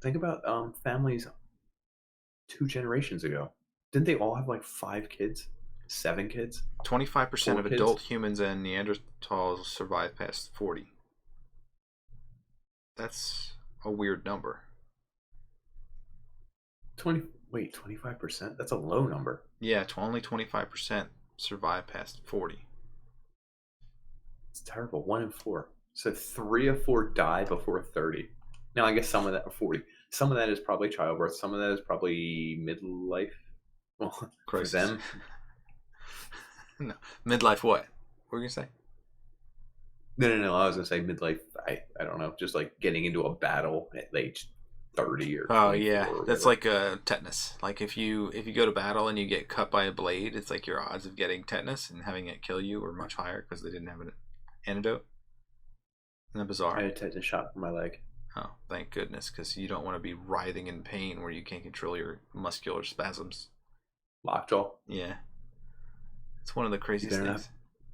Think about families 2 generations ago. Didn't they all have like 5 kids? 7 kids? 25% 4 of kids? adult humans and neanderthals survive past 40. That's a weird number. 25%? That's a low number. Yeah, only 25% survive past 40. It's terrible. 1 in 4. So 3 of 4 die before 30. Now, I guess some of that are 40. Some of that is probably childbirth. Some of that is probably midlife. Well, for Crisis. them. No. Midlife what? What were you going to say? No. I was going to say midlife. I don't know. Just like getting into a battle at age 30 or 24. Oh, yeah. Or That's whatever. like a tetanus. Like if you go to battle and you get cut by a blade, it's like your odds of getting tetanus and having it kill you were much higher because they didn't have an antidote. Isn't that bizarre? I had a tetanus shot for my leg. Oh, thank goodness, because you don't want to be writhing in pain where you can't control your muscular spasms. Lockjaw. Yeah. It's one of the craziest things.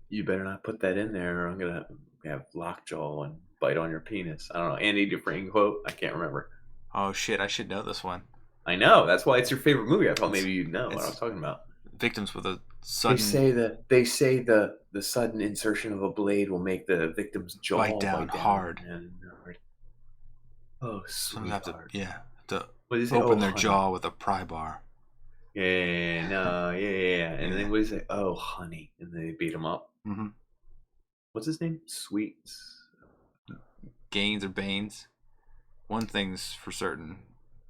You better not put that in there, or I'm going to have lockjaw and bite on your penis. I don't know. Andy Dufresne quote? I can't remember. Oh, shit. I should know this one. I know. That's why it's your favorite movie. I thought maybe you'd know what I was talking about. Victims with a sudden... They say the sudden insertion of a blade will make the victim's jaw bite down hard. And oh, sweetheart. To What is it? open their honey. jaw with a pry bar. Yeah. And then what is it? Oh, honey. And they beat him up. Mm-hmm. What's his name? Sweets. Gaines or Baines. One thing's for certain.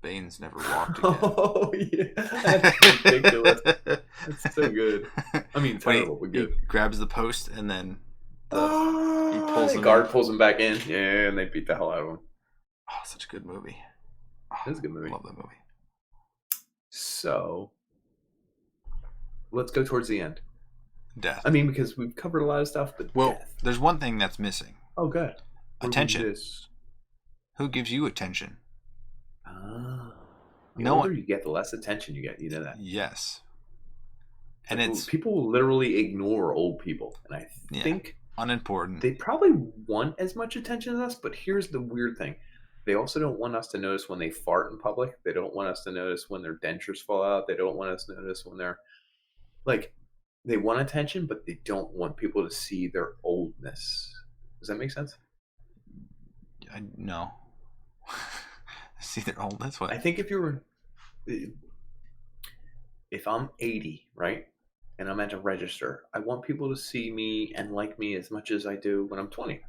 Baines never walked again. Oh, yeah. That's ridiculous. That's so good. I mean, terrible, but good. He grabs the post and then he pulls the him guard in. pulls him back in. Yeah, and they beat the hell out of him. Oh, such a good movie. It's a good movie. I love that movie. So, let's go towards the end. Death. I mean, because we've covered a lot of stuff, but death. There's one thing that's missing. Oh, good. Attention. Who gives you attention? The older you get, the less attention you get. You know that? Yes. And people literally ignore old people, and I think unimportant. They probably want as much attention as us, but here's the weird thing: they also don't want us to notice when they fart in public. They don't want us to notice when their dentures fall out. They don't want us to notice when they're like they want attention, but they don't want people to see their oldness. Does that make sense? No. See their oldness? What? I think if I'm 80, right, and I'm at a register, I want people to see me and like me as much as I do when I'm 20,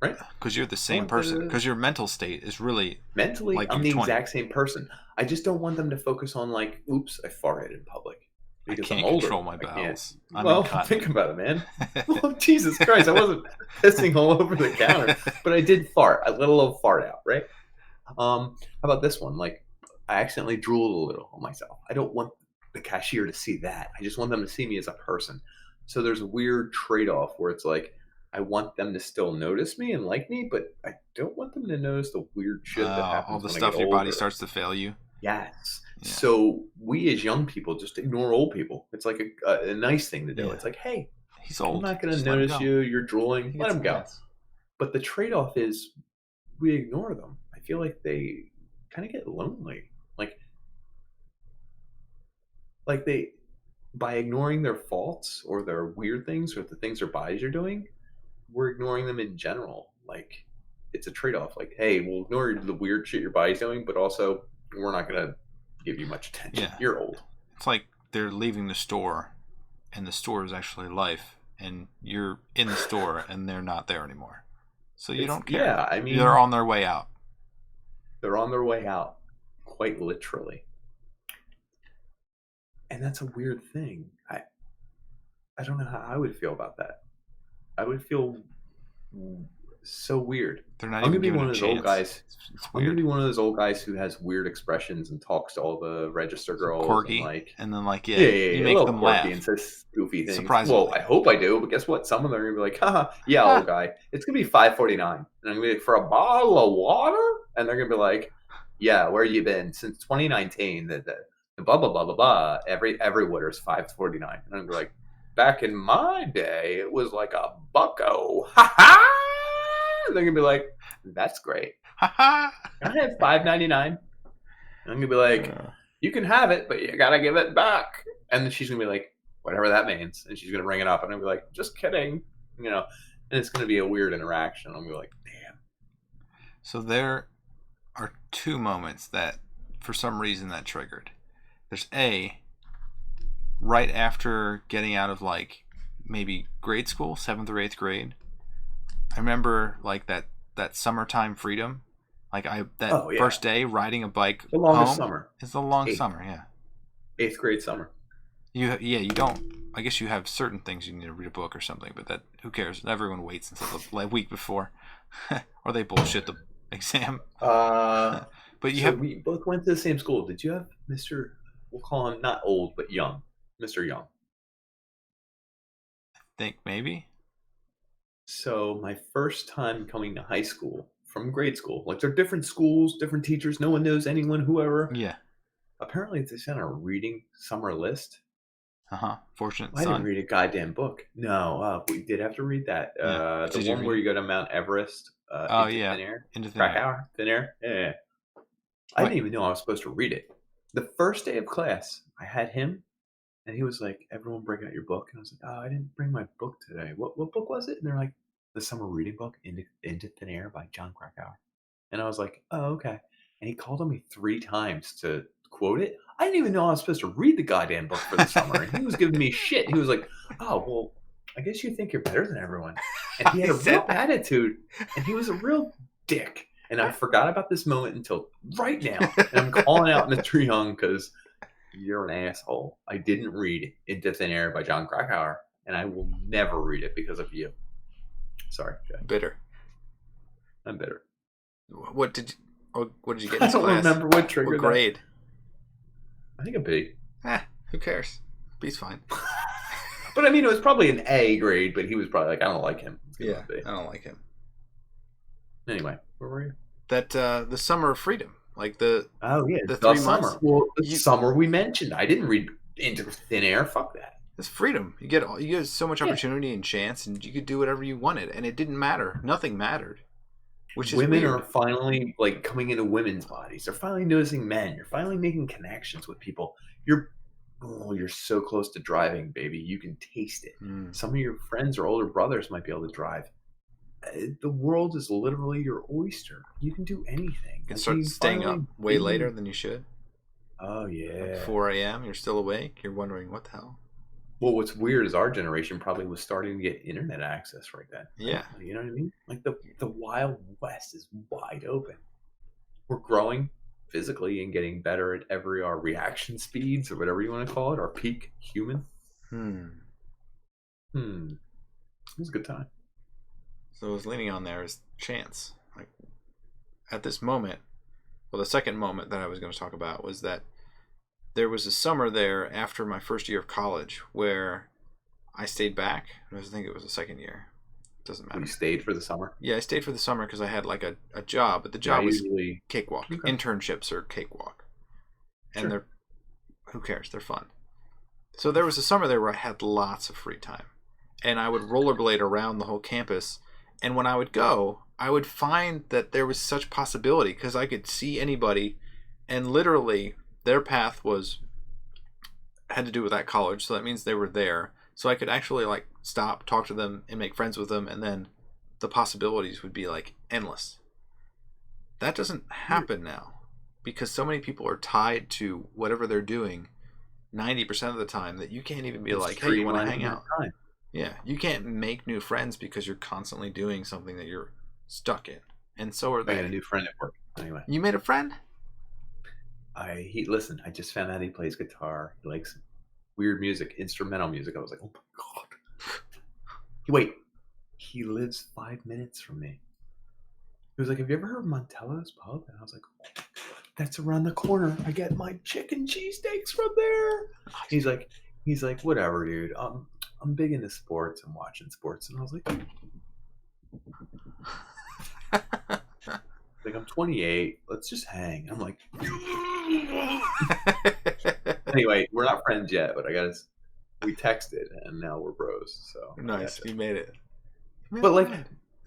right? Because you're the same person. Because your mental state is really mentally, like I'm the 20. exact same person. I just don't want them to focus on like, oops, I farted in public. Because I can't I'm older. control my bowels. Well, think about it, man. Oh, Jesus Christ, I wasn't pissing all over the counter, but I did fart. I let a little fart out, right? How about this one? Like, I accidentally drooled a little on myself. I don't want the cashier to see that. I just want them to see me as a person. So there's a weird trade-off where it's like, I want them to still notice me and like me, but I don't want them to notice the weird shit that happens. All the stuff your body starts to fail you. Yes. Yeah. So we as young people just ignore old people. It's like a nice thing to do. Yeah. It's like, hey, he's old. I'm not going to notice you. You're drooling. Let him go. Nice. But the trade-off is we ignore them. I feel like they kind of get lonely. Like they, by ignoring their faults or their weird things or the things their bodies are doing, we're ignoring them in general. Like it's a trade-off. Like, hey, we'll ignore the weird shit your body's doing, but also we're not going to give you much attention. Yeah. You're old. It's like they're leaving the store and the store is actually life and you're in the store and they're not there anymore. So you don't care. Yeah, I mean, they're on their way out. They're on their way out, quite literally. And that's a weird thing. I don't know how I would feel about that. I would feel so weird. They're not I'm even gonna be one of those old guys. I'm gonna be one of those old guys who has weird expressions and talks to all the register girls. Quirky, and then you make them laugh and says goofy things. Surprisingly. Well, I hope I do, but guess what? Some of them are gonna be like, haha, yeah, old guy. It's gonna be $5.49, and I'm gonna be like, for a bottle of water, and they're gonna be like, yeah, where you been since 2019? The blah blah blah blah blah. Every water is $5.49, and I'm gonna be like, back in my day, it was like a bucko. Ha ha! They're gonna be like, that's great. I have $5.99. I'm gonna be like, you can have it, but you gotta give it back. And then she's gonna be like, whatever that means. And she's going to bring it up. And I'll be like, just kidding. You know, and it's going to be a weird interaction. I'll be like, damn. So there are two moments that, for some reason, that triggered. There's right after getting out of like maybe grade school, 7th or 8th grade. I remember like that summertime freedom. Like first day riding a bike the longest home summer. It's the long summer, yeah. 8th grade summer. You don't. I guess you have certain things you need to read a book or something, but that who cares? Everyone waits until the week before, or they bullshit the exam. But we both went to the same school. Did you have Mr. We'll call him not old but young, Mr. Young? I think maybe. So my first time coming to high school from grade school, like they're different schools, different teachers. No one knows anyone, whoever. Yeah. Apparently, it's on a reading summer list. Fortunate I son. didn't read a goddamn book. No, we did have to read that. Yeah. The one where you go to Mount Everest. Into thin air. Into thin Krakauer, thin air. Yeah. I didn't even know I was supposed to read it. The first day of class, I had him, and he was like, "Everyone, bring out your book." And I was like, "Oh, I didn't bring my book today. What book was it?" And they're like, "The summer reading book, Into Thin Air by John Krakauer." And I was like, "Oh, okay." And he called on me 3 times to quote it. I didn't even know I was supposed to read the goddamn book for the summer. And he was giving me shit. He was like, "Oh, well, I guess you think you're better than everyone." And he had a real attitude. And he was a real dick. And I forgot about this moment until right now. And I'm calling out Mr. Young because you're an asshole. I didn't read Into Thin Air by John Krakauer. And I will never read it because of you. Sorry. Bitter. I'm bitter. What did you get in I don't class? remember what triggered What grade? I think a B. Who cares? B's fine. But I mean, it was probably an A grade, but he was probably like, I don't like him. Yeah, I don't like him. Anyway, where were you? That the summer of freedom, like the 3 months. Well, the summer we mentioned. I didn't read Into Thin Air. Fuck that. It's freedom. You get so much opportunity and chance, and you could do whatever you wanted, and it didn't matter. Nothing mattered. Which is women weird. are finally like coming into women's bodies. They're finally noticing men. You're finally making connections with people. You're so close to driving, baby. You can taste it. Some of your friends or older brothers might be able to drive. The world is literally your oyster. You can do anything. You can start staying up way later than you should. Oh, yeah. Like 4 a.m., you're still awake. You're wondering, what the hell? Well, what's weird is our generation probably was starting to get internet access right then. Yeah. You know what I mean? Like the Wild West is wide open. We're growing physically and getting better at our reaction speeds or whatever you want to call it, our peak human. It was a good time. So I was leaning on there is chance. Like at this moment, well, the second moment that I was going to talk about was that there was a summer there after my first year of college where I stayed back. I think it was the second year. It doesn't matter. You stayed for the summer? Yeah, I stayed for the summer because I had like a job, but the job was cakewalk. Okay. Internships are cakewalk. And Sure. who cares? They're fun. So there was a summer there where I had lots of free time. And I would rollerblade around the whole campus. And when I would go, I would find that there was such possibility because I could see anybody and literally their path had to do with that college. So that means they were there. So I could actually like stop, talk to them and make friends with them. And then the possibilities would be like endless. That doesn't happen now because so many people are tied to whatever they're doing 90% of the time that you can't even be like, hey, you want to hang out? Yeah, you can't make new friends because you're constantly doing something that you're stuck in. And so are they. I got a new friend at work. Anyway. You made a friend? Listen, I just found out he plays guitar. He likes weird music, instrumental music. I was like, oh my God. Wait, he lives 5 minutes from me. He was like, have you ever heard of Montello's Pub? And I was like, oh my God, that's around the corner. I get my chicken cheesesteaks from there. He's like, whatever, dude. I'm big into sports. I'm watching sports. And I was like, I'm 28. Let's just hang. I'm like, anyway, we're not friends yet, but we texted and now we're bros. So nice. You made it. But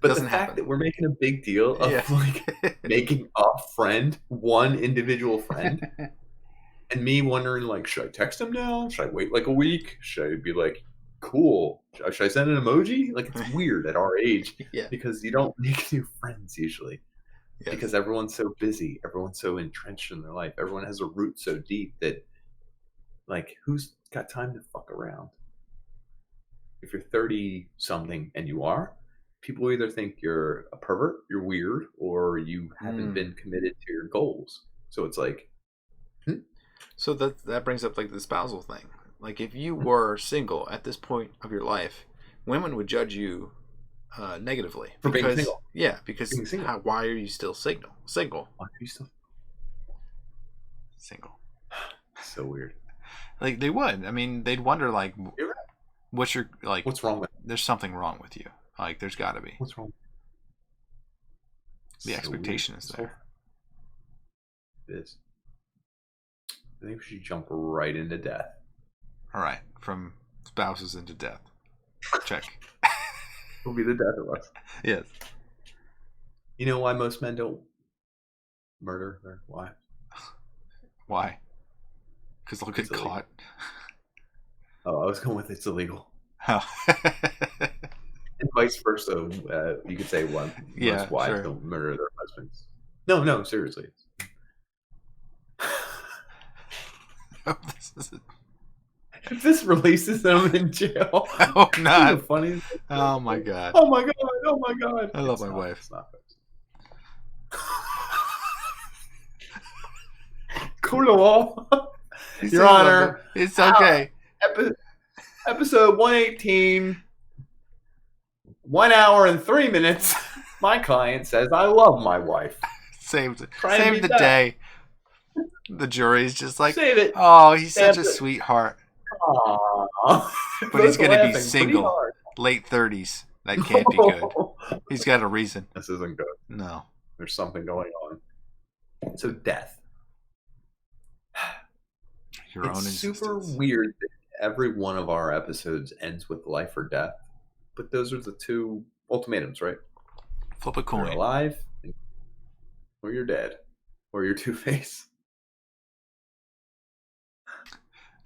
the fact that we're making a big deal of like making a friend, one individual friend. And me wondering, like, should I text him now? Should I wait like a week? Should I be like, cool? Should I send an emoji? Like, it's weird at our age Yeah. because you don't make new friends usually Yes. because everyone's so busy. Everyone's so entrenched in their life. Everyone has a root so deep that, like, who's got time to fuck around? If you're 30 something and you are, people either think you're a pervert, you're weird, or you haven't been committed to your goals. So it's like, So that brings up like the spousal thing. Like if you were single at this point of your life, women would judge you negatively for being because single. yeah, because Being single. why are you still single? Why are you still Single? so weird? Like they would. I mean, they'd wonder like, You're right. what's your like? What's wrong with There's something wrong with you. Like there's got to be. what's wrong? The expectation is there. It is. I think we should jump right into death. All right, from spouses into death. Check. It'll be the death of us. Yes. You know why most men don't murder their wives? Why? Because they'll get It's illegal. caught. Oh, I was going with it's illegal. Oh. And vice versa. You could say one. Yeah, Most wives sure. don't murder their husbands. No, seriously. If this releases them in jail, Oh, not. the funny. Oh my god. Oh my god! Oh my god! I love It's my not- wife. It's not. Cool. Your Honor. It's okay. Episode 118. 1 hour and 3 minutes. My client says, "I love my wife." Saved Try and the beat that. day. The jury's just like, Save it. oh, he's such a Save it. sweetheart. Aww. But he's Both gonna be laughing pretty single. hard. Late 30s. That can't be good. He's got a reason. This isn't good. No. There's something going on. So death. Your own It's super existence. weird that every one of our episodes ends with life or death, but those are the two ultimatums, right? Flip a You're coin. alive, or you're dead, or you're Two-Face.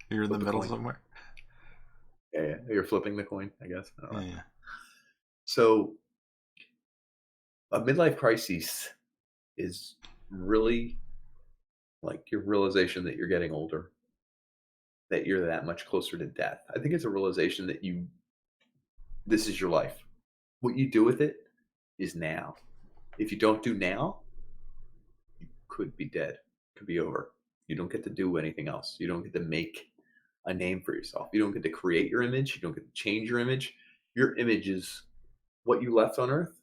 You're in the Flip a middle coin. somewhere. Yeah, you're flipping the coin, I guess. I don't know. Yeah. So, a midlife crisis is really like your realization that you're getting older, that you're that much closer to death. I think it's a realization that this is your life. What you do with it is now. If you don't do now, you could be dead. It could be over. You don't get to do anything else. You don't get to make a name for yourself. You don't get to create your image. You don't get to change your image. Your image is what you left on earth.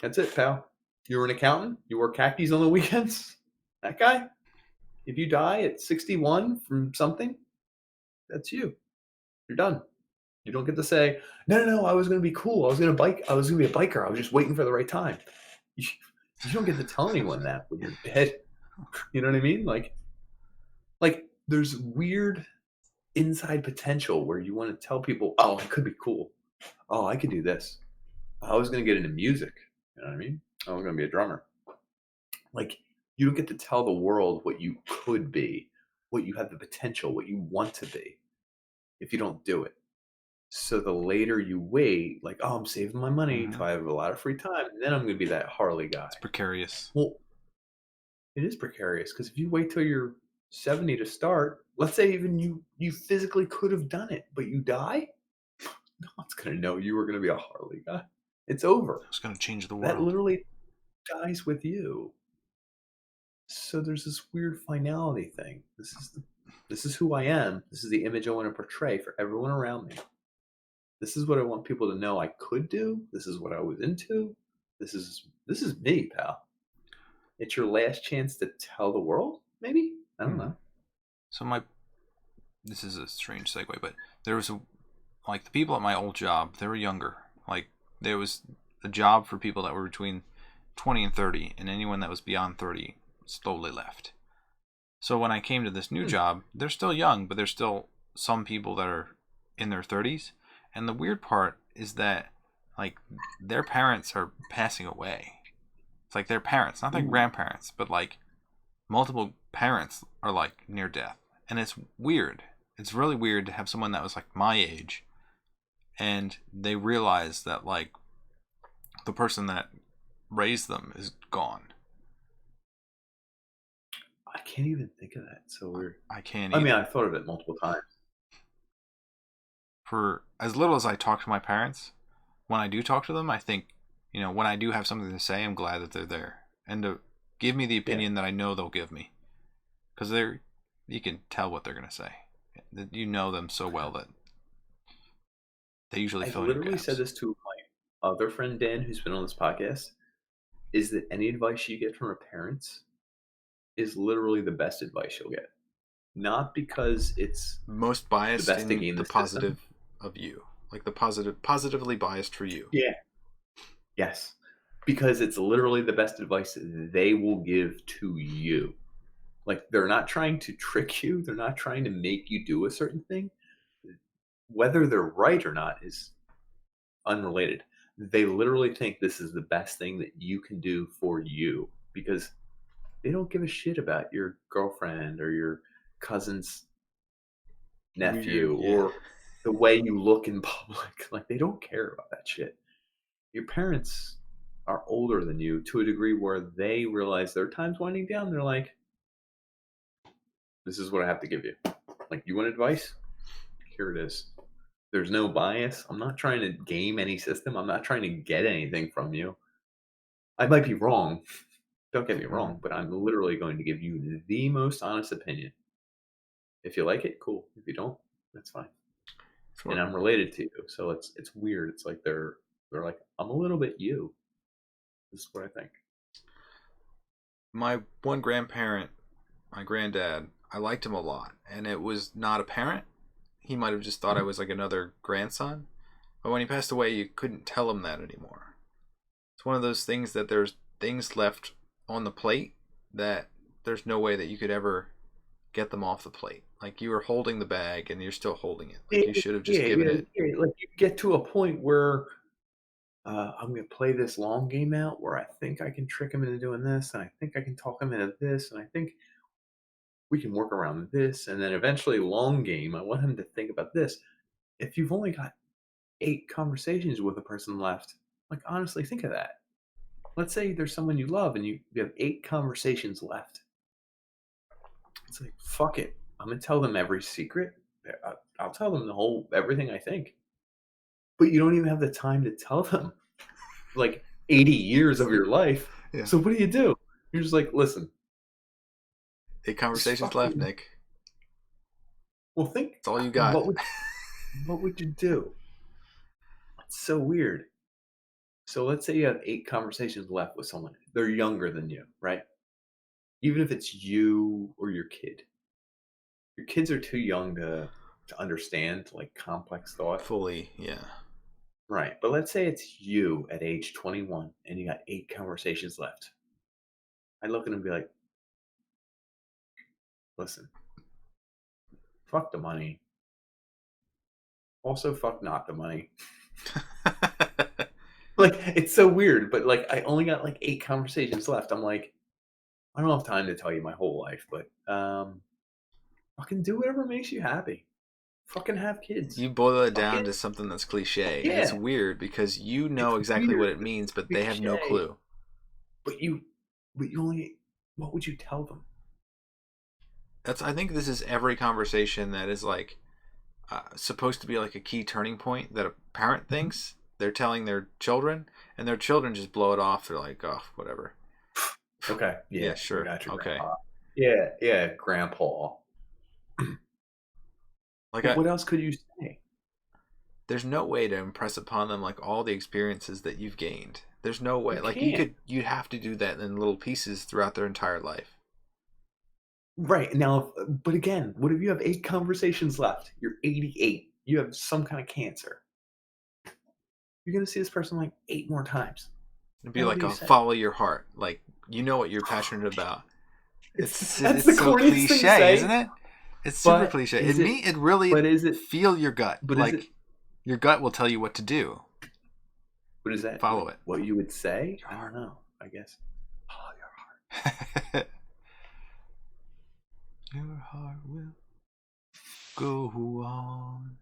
That's it, pal. You were an accountant. You wore khakis on the weekends. That guy. If you die at 61 from something, that's you. You're done. You don't get to say, no, I was going to be cool. I was going to be a biker. I was just waiting for the right time. You don't get to tell anyone that when you're dead. You know what I mean? Like there's weird inside potential where you want to tell people, oh, I could be cool. Oh, I could do this. I was going to get into music. You know what I mean? I was going to be a drummer. Like, you don't get to tell the world what you could be, what you have the potential, what you want to be, if you don't do it. So the later you wait, like, oh, I'm saving my money until I have a lot of free time, and then I'm going to be that Harley guy. It's precarious. Well, it is precarious because if you wait till you're 70 to start, let's say even you physically could have done it, but you die, no one's going to know you were going to be a Harley guy. It's over. It's going to change the That world. literally dies with you. So there's this weird finality thing. This is who I am. This is the image I want to portray for everyone around me. This is what I want people to know I could do. This is what I was into. This is me, pal. It's your last chance to tell the world, maybe? I don't know. So this is a strange segue, but there was the people at my old job, they were younger. Like there was a job for people that were between 20 and 30, and anyone that was beyond 30 slowly left. So when I came to this new job, they're still young, but there's still some people that are in their 30s. And the weird part is that like their parents are passing away. It's like their parents, not their grandparents, but like multiple parents are like near death. And it's weird. It's really weird to have someone that was like my age, and they realize that like the person that raised them is gone. I can't even think of that. It's so weird. I can't I mean, either. I've thought of it multiple times. For as little as I talk to my parents, when I do talk to them, I think, when I do have something to say, I'm glad that they're there and to give me the Yeah. opinion that I know they'll give me, because you can tell what they're gonna say. You know them so well that they usually I fill in your literally said gaps. this to my other friend Dan, who's been on this podcast, is that any advice you get from your parents is literally the best advice you'll get. Not because it's Most the biased best to in gain the the system. positive of you, like the positively biased for you. Yeah. Yes. Because it's literally the best advice they will give to you. Like, they're not trying to trick you. They're not trying to make you do a certain thing. Whether they're right or not is unrelated. They literally think this is the best thing that you can do for you because they don't give a shit about your girlfriend or your cousin's Weird, nephew yeah. or the way you look in public. Like, they don't care about that shit. Your parents are older than you to a degree where they realize their time's winding down. They're like, this is what I have to give you. Like, you want advice? Here it is. There's no bias. I'm not trying to game any system. I'm not trying to get anything from you. I might be wrong. Don't get me wrong, but I'm literally going to give you the most honest opinion. If you like it, cool. If you don't, that's fine. And Sure. I'm related to you, so it's weird. It's like they're like, I'm a little bit you. This is what I think. My one grandparent, my granddad, I liked him a lot, and it was not apparent. He might have just thought I Mhm. was like another grandson, but when he passed away, you couldn't tell him that anymore. It's one of those things that there's things left on the plate that there's no way that you could ever get them off the plate. Like you were holding the bag and you're still holding it. Yeah, Like you should have just yeah, given yeah, it. yeah. Like, you get to a point where I'm going to play this long game out where I think I can trick him into doing this, and I think I can talk him into this, and I think we can work around this, and then eventually, long game, I want him to think about this. If you've only got 8 conversations with a person left, like, honestly, think of that. Let's say there's someone you love and you have 8 conversations left. It's like, fuck it. I'm going to tell them every secret. I'll tell them the whole everything I think. But you don't even have the time to tell them like 80 years of your life. Yeah. So what do? You're just like, listen, 8 conversations left, fucking, Nick. well, think, That's all you got. what would you do? It's so weird. So let's say you have 8 conversations left with someone. They're younger than you, right? Even if it's you or your kids are too young to understand like complex thought. Fully, yeah. Right. But let's say it's you at age 21 and you got 8 conversations left. I'd look at him and be like, listen, fuck the money. Also, fuck not the money. Like, it's so weird, but like, I only got like 8 conversations left. I'm like, I don't have time to tell you my whole life, but fucking do whatever makes you happy. Fucking have kids. You boil it down Fucking, to something that's cliche, and it's yeah, weird because you know it's exactly what weird. it means, but they have no Cliche. clue. But you only, what would you tell them? I think this is every conversation that is like supposed to be like a key turning point that a parent thinks they're telling their children, and their children just blow it off. They're like, oh, whatever. Okay, Yeah, yeah, you sure. got your Okay. grandpa. Yeah, yeah, grandpa. Like But what else could you say? there's no way to impress upon them like all the experiences that you've gained. There's no way. You Like can't. you'd have to do that in little pieces throughout their entire life. Right now, but again, what if you have 8 conversations left? You're 88. You have some kind of cancer. You're gonna see this person like 8 more times. It'd be Now, what like do you a say? follow your heart. Like you know what you're passionate about. That's It's the so corniest thing to cliche, isn't say. it? It's super But cliche. is In it? me, it really But is it? feel your gut. But is it? Like your gut will tell you what to do. What is that? Follow it. What you would say? I don't know. I guess. Oh, your heart. Your heart will Go on.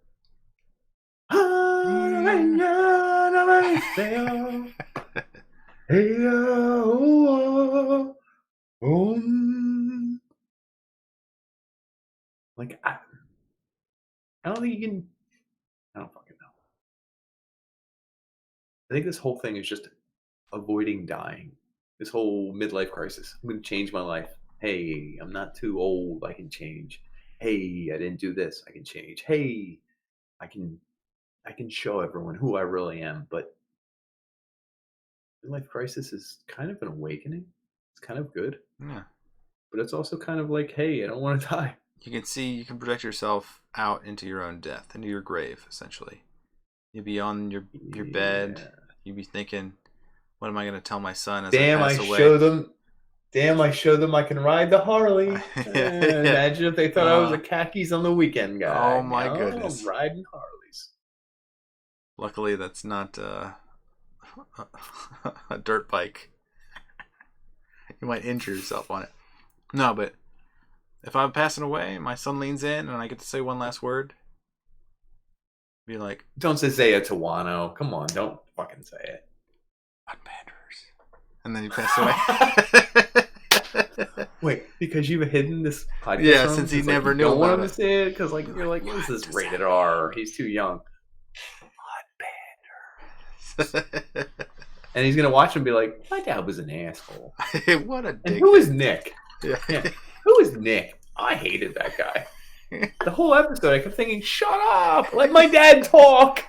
Like, I don't think you can. I don't fucking know. I think this whole thing is just avoiding dying. This whole midlife crisis. I'm going to change my life. Hey, I'm not too old. I can change. Hey, I didn't do this. I can change. Hey, I can show everyone who I really am. But midlife crisis is kind of an awakening. It's kind of good, Yeah. but it's also kind of like, hey, I don't want to die. You can project yourself out into your own death, into your grave, essentially. You'll be on your bed. Yeah. You'll be thinking, what am I going to tell my son as Damn, I I pass away? show them. Damn, I show them I can ride the Harley. Imagine if they thought I was a khakis on the weekend guy. Oh my goodness. I'm riding Harleys. Luckily, that's not a dirt bike. You might injure yourself on it. No, but if I'm passing away, my son leans in and I get to say one last word, be like, Don't say it to Wano. Come on, don't fucking say it. Unpanders. And then you pass away. Wait, because you've hidden this podcast? Yeah, since he never knew about it. Don't want him it. to say it because, like, you're like, this is rated R. He's too young. Unpander. And he's gonna watch and be like, my dad was an asshole. What a dick. And who is Nick? Yeah. Who is Nick? I hated that guy. The whole episode, I kept thinking, shut up! Let my dad talk!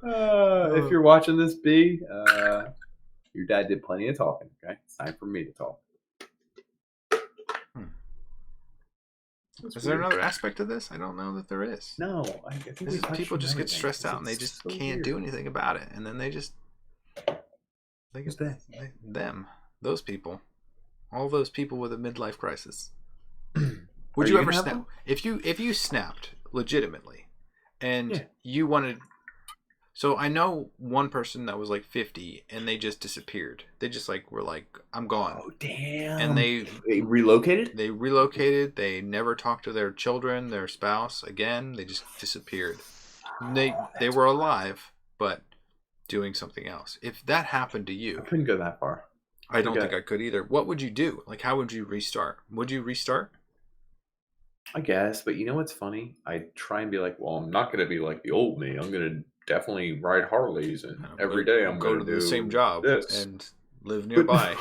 If you're watching this, B, your dad did plenty of talking, okay? It's time for me to talk. Is there another aspect to this? I don't know that there is. No. I think people just get stressed out and they just can't do anything about it. And then they just... Those people. All those people with a midlife crisis. Would you ever snap? If you snapped legitimately and you wanted... So I know one person that was like 50 and they just disappeared. They just like were like, I'm gone. Oh, damn. And they relocated? They relocated. They never talked to their children, their spouse again. They just disappeared. They were alive, but doing something else. If that happened to you... I couldn't go that far. I don't think I could either. What would you do? Like, how would you restart? Would you restart? I guess, but you know what's funny? I try and be like, well, I'm not going to be like the old me. I'm going to definitely ride Harleys, and every day I'm going to do the same job and live nearby.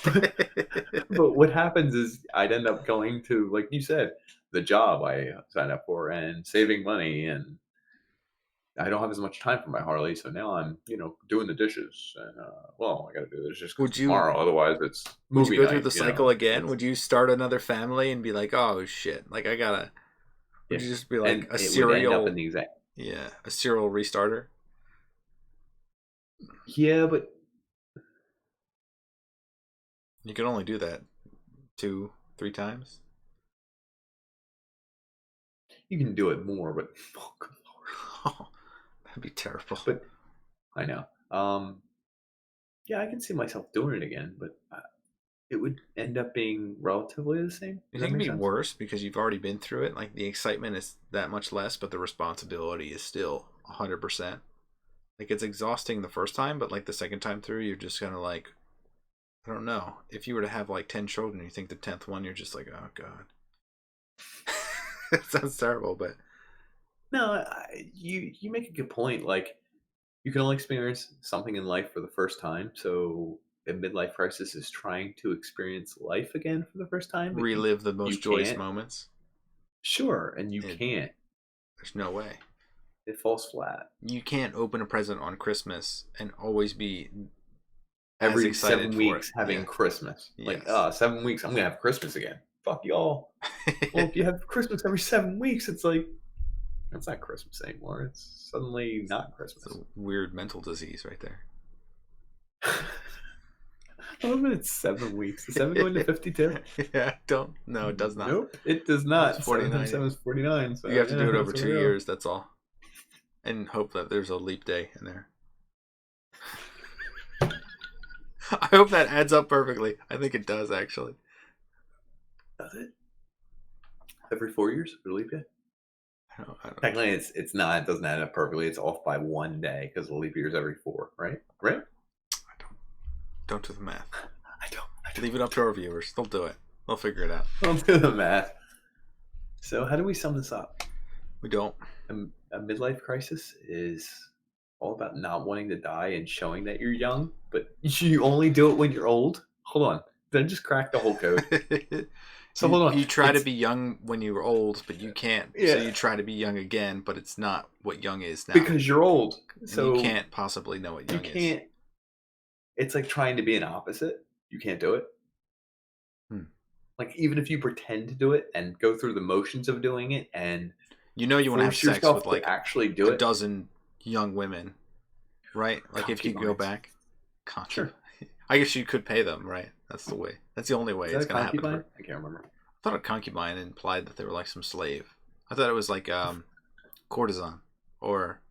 But what happens is I'd end up going to, like you said, the job I signed up for and saving money, and I don't have as much time for my Harley, so now I'm, doing the dishes, and I got to do the dishes tomorrow. Otherwise, it's movie night. Would you go through the cycle again? Would you start another family and be like, oh shit, like I gotta? Would you just be like a serial? A serial restarter. Yeah, but you can only do that 2-3 times. You can do it more, but that'd be terrible. But I know. Yeah, I can see myself doing it again, but it would end up being relatively the same. You think it'd be worse because you've already been through it? Like the excitement is that much less, but the responsibility is still 100%. Like it's exhausting the first time, but like the second time through, you're just kind of like, I don't know. If you were to have like 10 children, you think the 10th one, you're just like, oh god. It sounds terrible, but no, you make a good point. Like you can only experience something in life for the first time, so a midlife crisis is trying to experience life again for the first time. Relive the most joyous moments. Sure, and you can't. There's no way. It falls flat. You can't open a present on Christmas and always be every 7 weeks having Christmas. Yes. Like, 7 weeks, I'm going to have Christmas again. Fuck y'all. Well, if you have Christmas every 7 weeks, it's like, it's not Christmas anymore. It's suddenly not Christmas. It's a weird mental disease right there. I love that it's 7 weeks. Is 7 going to 52? Yeah, no, it does not. Nope, it does not. It's 49. 7 is 49. So you have to do it over 2 years, that's all. And hope that there's a leap day in there. I hope that adds up perfectly. I think it does, actually. Does it? Every 4 years for leap year? I don't, Technically, it's not. It doesn't add up perfectly. It's off by one day because the leap year is every 4, right? Right? don't do the math. I don't. Leave it up to our viewers. They'll do it. They'll figure it out. I'll do the math. So, how do we sum this up? We don't. A midlife crisis is all about not wanting to die and showing that you're young, but you only do it when you're old. Hold on. Did I just crack the whole code? So hold on. You try to be young when you were old, but you can't. Yeah. So you try to be young again, but it's not what young is now. Because you're old. So you can't possibly know what young is. It's like trying to be an opposite. You can't do it. Like, even if you pretend to do it and go through the motions of doing it and you want to have sex with like actually do a dozen young women, right? Like if you go back, sure. I guess you could pay them, right? That's the way. That's the only way it's going to happen. I can't remember. I thought a concubine implied that they were like some slave. I thought it was like courtesan or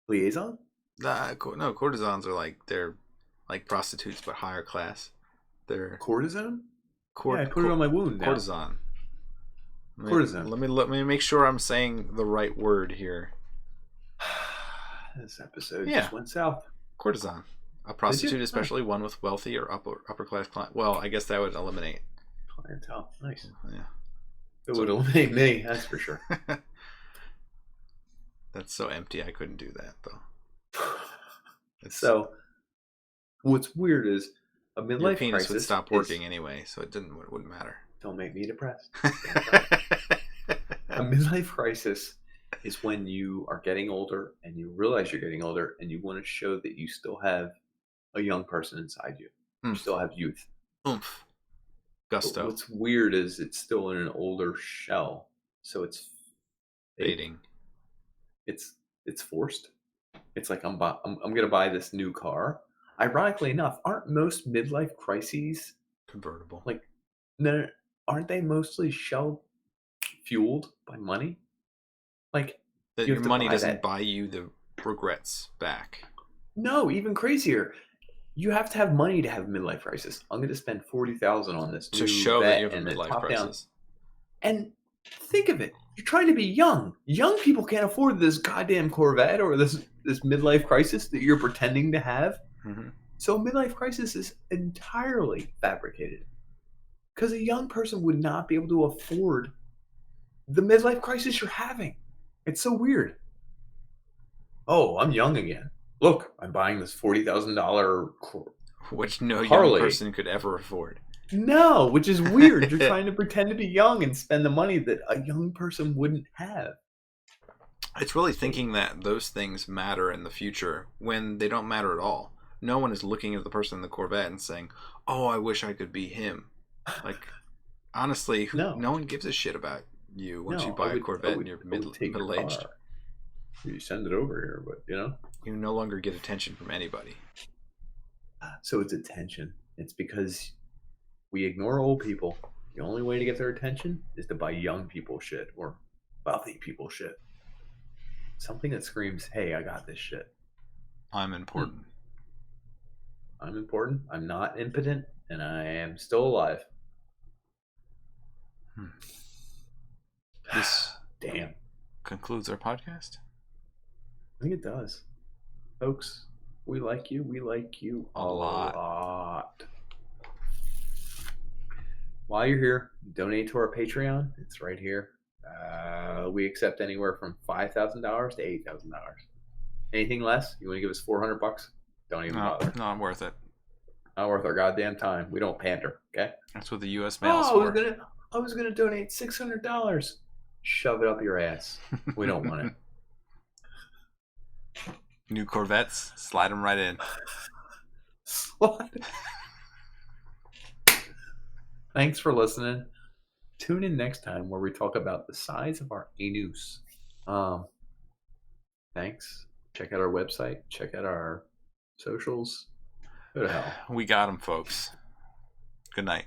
liaison. No, courtesans are they're like prostitutes but higher class. They're courtesan. Yeah, I put it on my wound. Courtesan. Courtesan. Let me make sure I'm saying the right word here. This episode just went south. Courtesan. A prostitute, especially one with wealthy or upper class client. Well, I guess that would eliminate clientele. Nice. Yeah. It would eliminate me, that's for sure. That's so empty. I couldn't do that though. So, what's weird is a midlife your penis crisis would stop working anyway, so it wouldn't matter. Don't make me depressed. A midlife crisis is when you are getting older and you realize you're getting older and you want to show that you still have a young person inside you. You still have youth. Oomph. Gusto. But what's weird is it's still in an older shell, so it's fading. It's forced. It's like I'm gonna buy this new car. Ironically enough, aren't most midlife crises convertible? Like, no, aren't they mostly shell fueled by money? Like that your money doesn't buy you the regrets back. No, even crazier. You have to have money to have a midlife crisis. I'm going to spend $40,000 on this to show that you have a midlife crisis. And think of it. You're trying to be young. Young people can't afford this goddamn Corvette or this midlife crisis that you're pretending to have. Mm-hmm. So a midlife crisis is entirely fabricated. Because a young person would not be able to afford the midlife crisis you're having. It's so weird. Oh, I'm young again. Look, I'm buying this $40,000 which no harley. Young person could ever afford. No, which is weird. You're trying to pretend to be young and spend the money that a young person wouldn't have. It's really thinking that those things matter in the future when they don't matter at all. No one is looking at the person in the Corvette and saying, "Oh, I wish I could be him." Like, honestly, no one gives a shit about you once you buy a Corvette and you're middle-aged. You send it over here, but you no longer get attention from anybody. So it's attention. It's because we ignore old people. The only way to get their attention is to buy young people shit or wealthy people shit. Something that screams, "Hey, I got this shit. I'm important. I'm important. I'm not impotent, and I am still alive." This damn concludes our podcast. I think it does. Folks, we like you. We like you a lot. While you're here, donate to our Patreon. It's right here. We accept anywhere from $5,000 to $8,000. Anything less? You want to give us $400? Don't even bother. Not worth it. Not worth our goddamn time. We don't pander. Okay. That's what the U.S. mails for. I was gonna donate $600. Shove it up your ass. We don't want it. New Corvettes, slide them right in. Thanks for listening. Tune in next time where we talk about the size of our anus. Thanks. Check out our website. Check out our socials. Go to hell. We got them, folks. Good night.